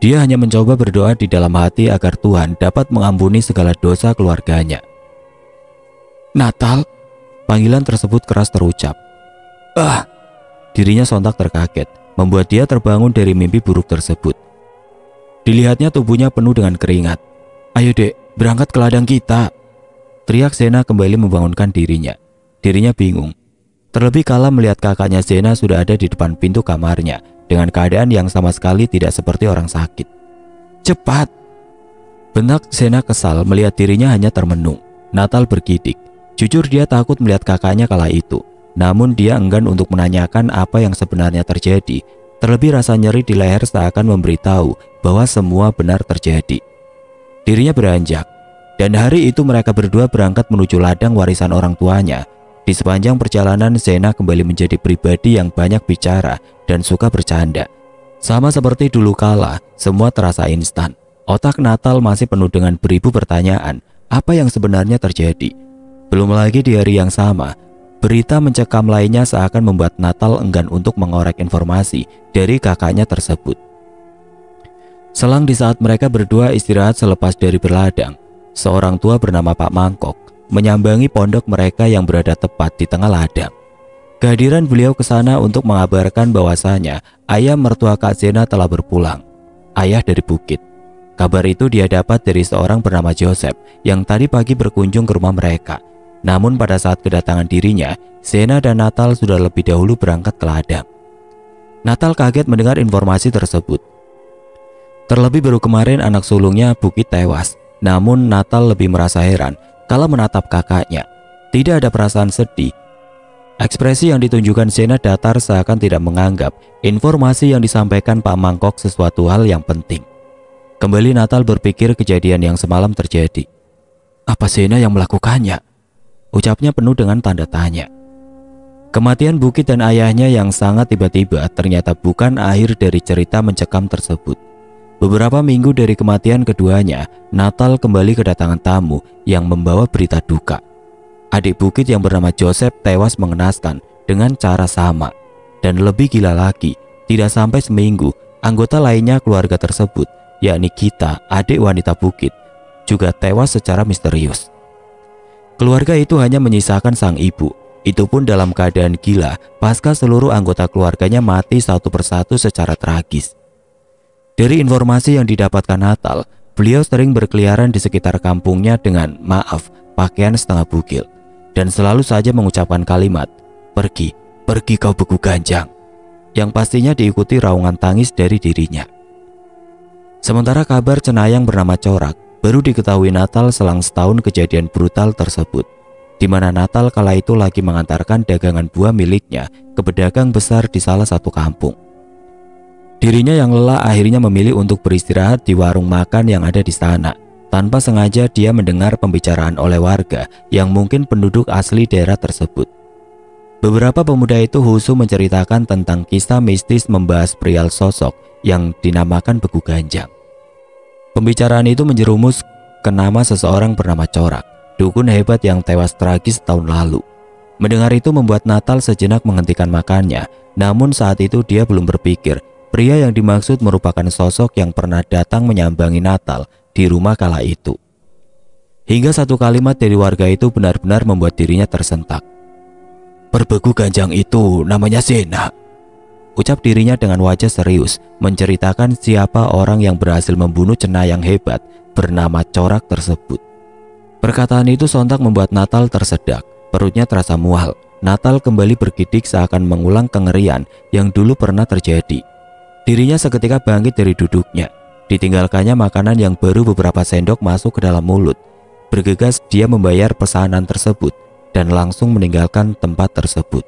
Dia hanya mencoba berdoa di dalam hati agar Tuhan dapat mengampuni segala dosa keluarganya. "Natal!" Panggilan tersebut keras terucap. Dirinya sontak terkaget, membuat dia terbangun dari mimpi buruk tersebut. Dilihatnya tubuhnya penuh dengan keringat. "Ayo dek, berangkat ke ladang kita!" teriak Zena kembali membangunkan dirinya. Dirinya bingung, terlebih kala melihat kakaknya Zena sudah ada di depan pintu kamarnya dengan keadaan yang sama sekali tidak seperti orang sakit. "Cepat!" bentak Zena kesal melihat dirinya hanya termenung. Natal bergidik. Jujur dia takut melihat kakaknya kala itu. Namun dia enggan untuk menanyakan apa yang sebenarnya terjadi. Terlebih rasa nyeri di leher seakan memberitahu bahwa semua benar terjadi. Dirinya beranjak, dan hari itu mereka berdua berangkat menuju ladang warisan orang tuanya. Di sepanjang perjalanan, Zena kembali menjadi pribadi yang banyak bicara dan suka bercanda. Sama seperti dulu kala, semua terasa instan. Otak Natal masih penuh dengan beribu pertanyaan, apa yang sebenarnya terjadi. Belum lagi di hari yang sama, berita mencekam lainnya seakan membuat Natal enggan untuk mengorek informasi dari kakaknya tersebut. Selang di saat mereka berdua istirahat selepas dari berladang, seorang tua bernama Pak Mangkok menyambangi pondok mereka yang berada tepat di tengah ladang. Kehadiran beliau ke sana untuk mengabarkan bahwasanya ayah mertua Kak Zena telah berpulang. ayah dari Bukit. Kabar itu dia dapat dari seorang bernama Joseph yang tadi pagi berkunjung ke rumah mereka. Namun pada saat kedatangan dirinya, Zena dan Natal sudah lebih dahulu berangkat ke ladang. Natal kaget mendengar informasi tersebut. Terlebih baru kemarin anak sulungnya Bukit tewas. Namun Natal lebih merasa heran kala menatap kakaknya. Tidak ada perasaan sedih. Ekspresi yang ditunjukkan Zena datar seakan tidak menganggap informasi yang disampaikan Pak Mangkok sesuatu hal yang penting. Kembali Natal berpikir kejadian yang semalam terjadi. Apa Zena yang melakukannya? Ucapnya penuh dengan tanda tanya. Kematian Bukit dan ayahnya yang sangat tiba-tiba ternyata bukan akhir dari cerita mencekam tersebut. Beberapa minggu dari kematian keduanya, Natal kembali kedatangan tamu yang membawa berita duka. Adik Bukit yang bernama Joseph tewas mengenaskan dengan cara sama. Dan lebih gila lagi, tidak sampai seminggu, anggota lainnya keluarga tersebut, yakni Gita, adik wanita Bukit, juga tewas secara misterius. Keluarga itu hanya menyisakan sang ibu, itu pun dalam keadaan gila pasca seluruh anggota keluarganya mati satu persatu secara tragis. Dari informasi yang didapatkan Natal, beliau sering berkeliaran di sekitar kampungnya dengan pakaian setengah bugil, dan selalu saja mengucapkan kalimat, "Pergi, pergi kau beku ganjang," yang pastinya diikuti raungan tangis dari dirinya. Sementara kabar cenayang bernama Corak baru diketahui Natal selang setahun kejadian brutal tersebut, di mana Natal kala itu lagi mengantarkan dagangan buah miliknya ke pedagang besar di salah satu kampung. Dirinya yang lelah akhirnya memilih untuk beristirahat di warung makan yang ada di sana. Tanpa sengaja dia mendengar pembicaraan oleh warga yang mungkin penduduk asli daerah tersebut. Beberapa pemuda itu husu menceritakan tentang kisah mistis membahas perihal sosok yang dinamakan beku ganjang. Pembicaraan itu menjerumus ke nama seseorang bernama Corak, dukun hebat yang tewas tragis tahun lalu. Mendengar itu membuat Natal sejenak menghentikan makannya, namun saat itu dia belum berpikir pria yang dimaksud merupakan sosok yang pernah datang menyambangi Natal di rumah kala itu. Hingga satu kalimat dari warga itu benar-benar membuat dirinya tersentak. "Berbeku ganjang itu namanya Zena," ucap dirinya dengan wajah serius, menceritakan siapa orang yang berhasil membunuh cenayang hebat bernama Corak tersebut. Perkataan itu sontak membuat Natal tersedak, perutnya terasa mual. Natal kembali bergidik seakan mengulang kengerian yang dulu pernah terjadi. Dirinya seketika bangkit dari duduknya. Ditinggalkannya makanan yang baru beberapa sendok masuk ke dalam mulut. Bergegas dia membayar pesanan tersebut dan langsung meninggalkan tempat tersebut.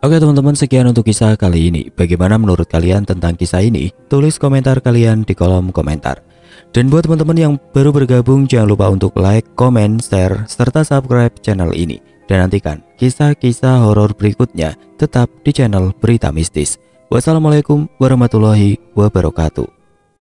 Oke teman-teman, sekian untuk kisah kali ini. Bagaimana menurut kalian tentang kisah ini? Tulis komentar kalian di kolom komentar. Dan buat teman-teman yang baru bergabung, jangan lupa untuk like, comment, share, serta subscribe channel ini. Dan nantikan kisah-kisah horor berikutnya tetap di channel Berita Mistis. Wassalamualaikum warahmatullahi wabarakatuh.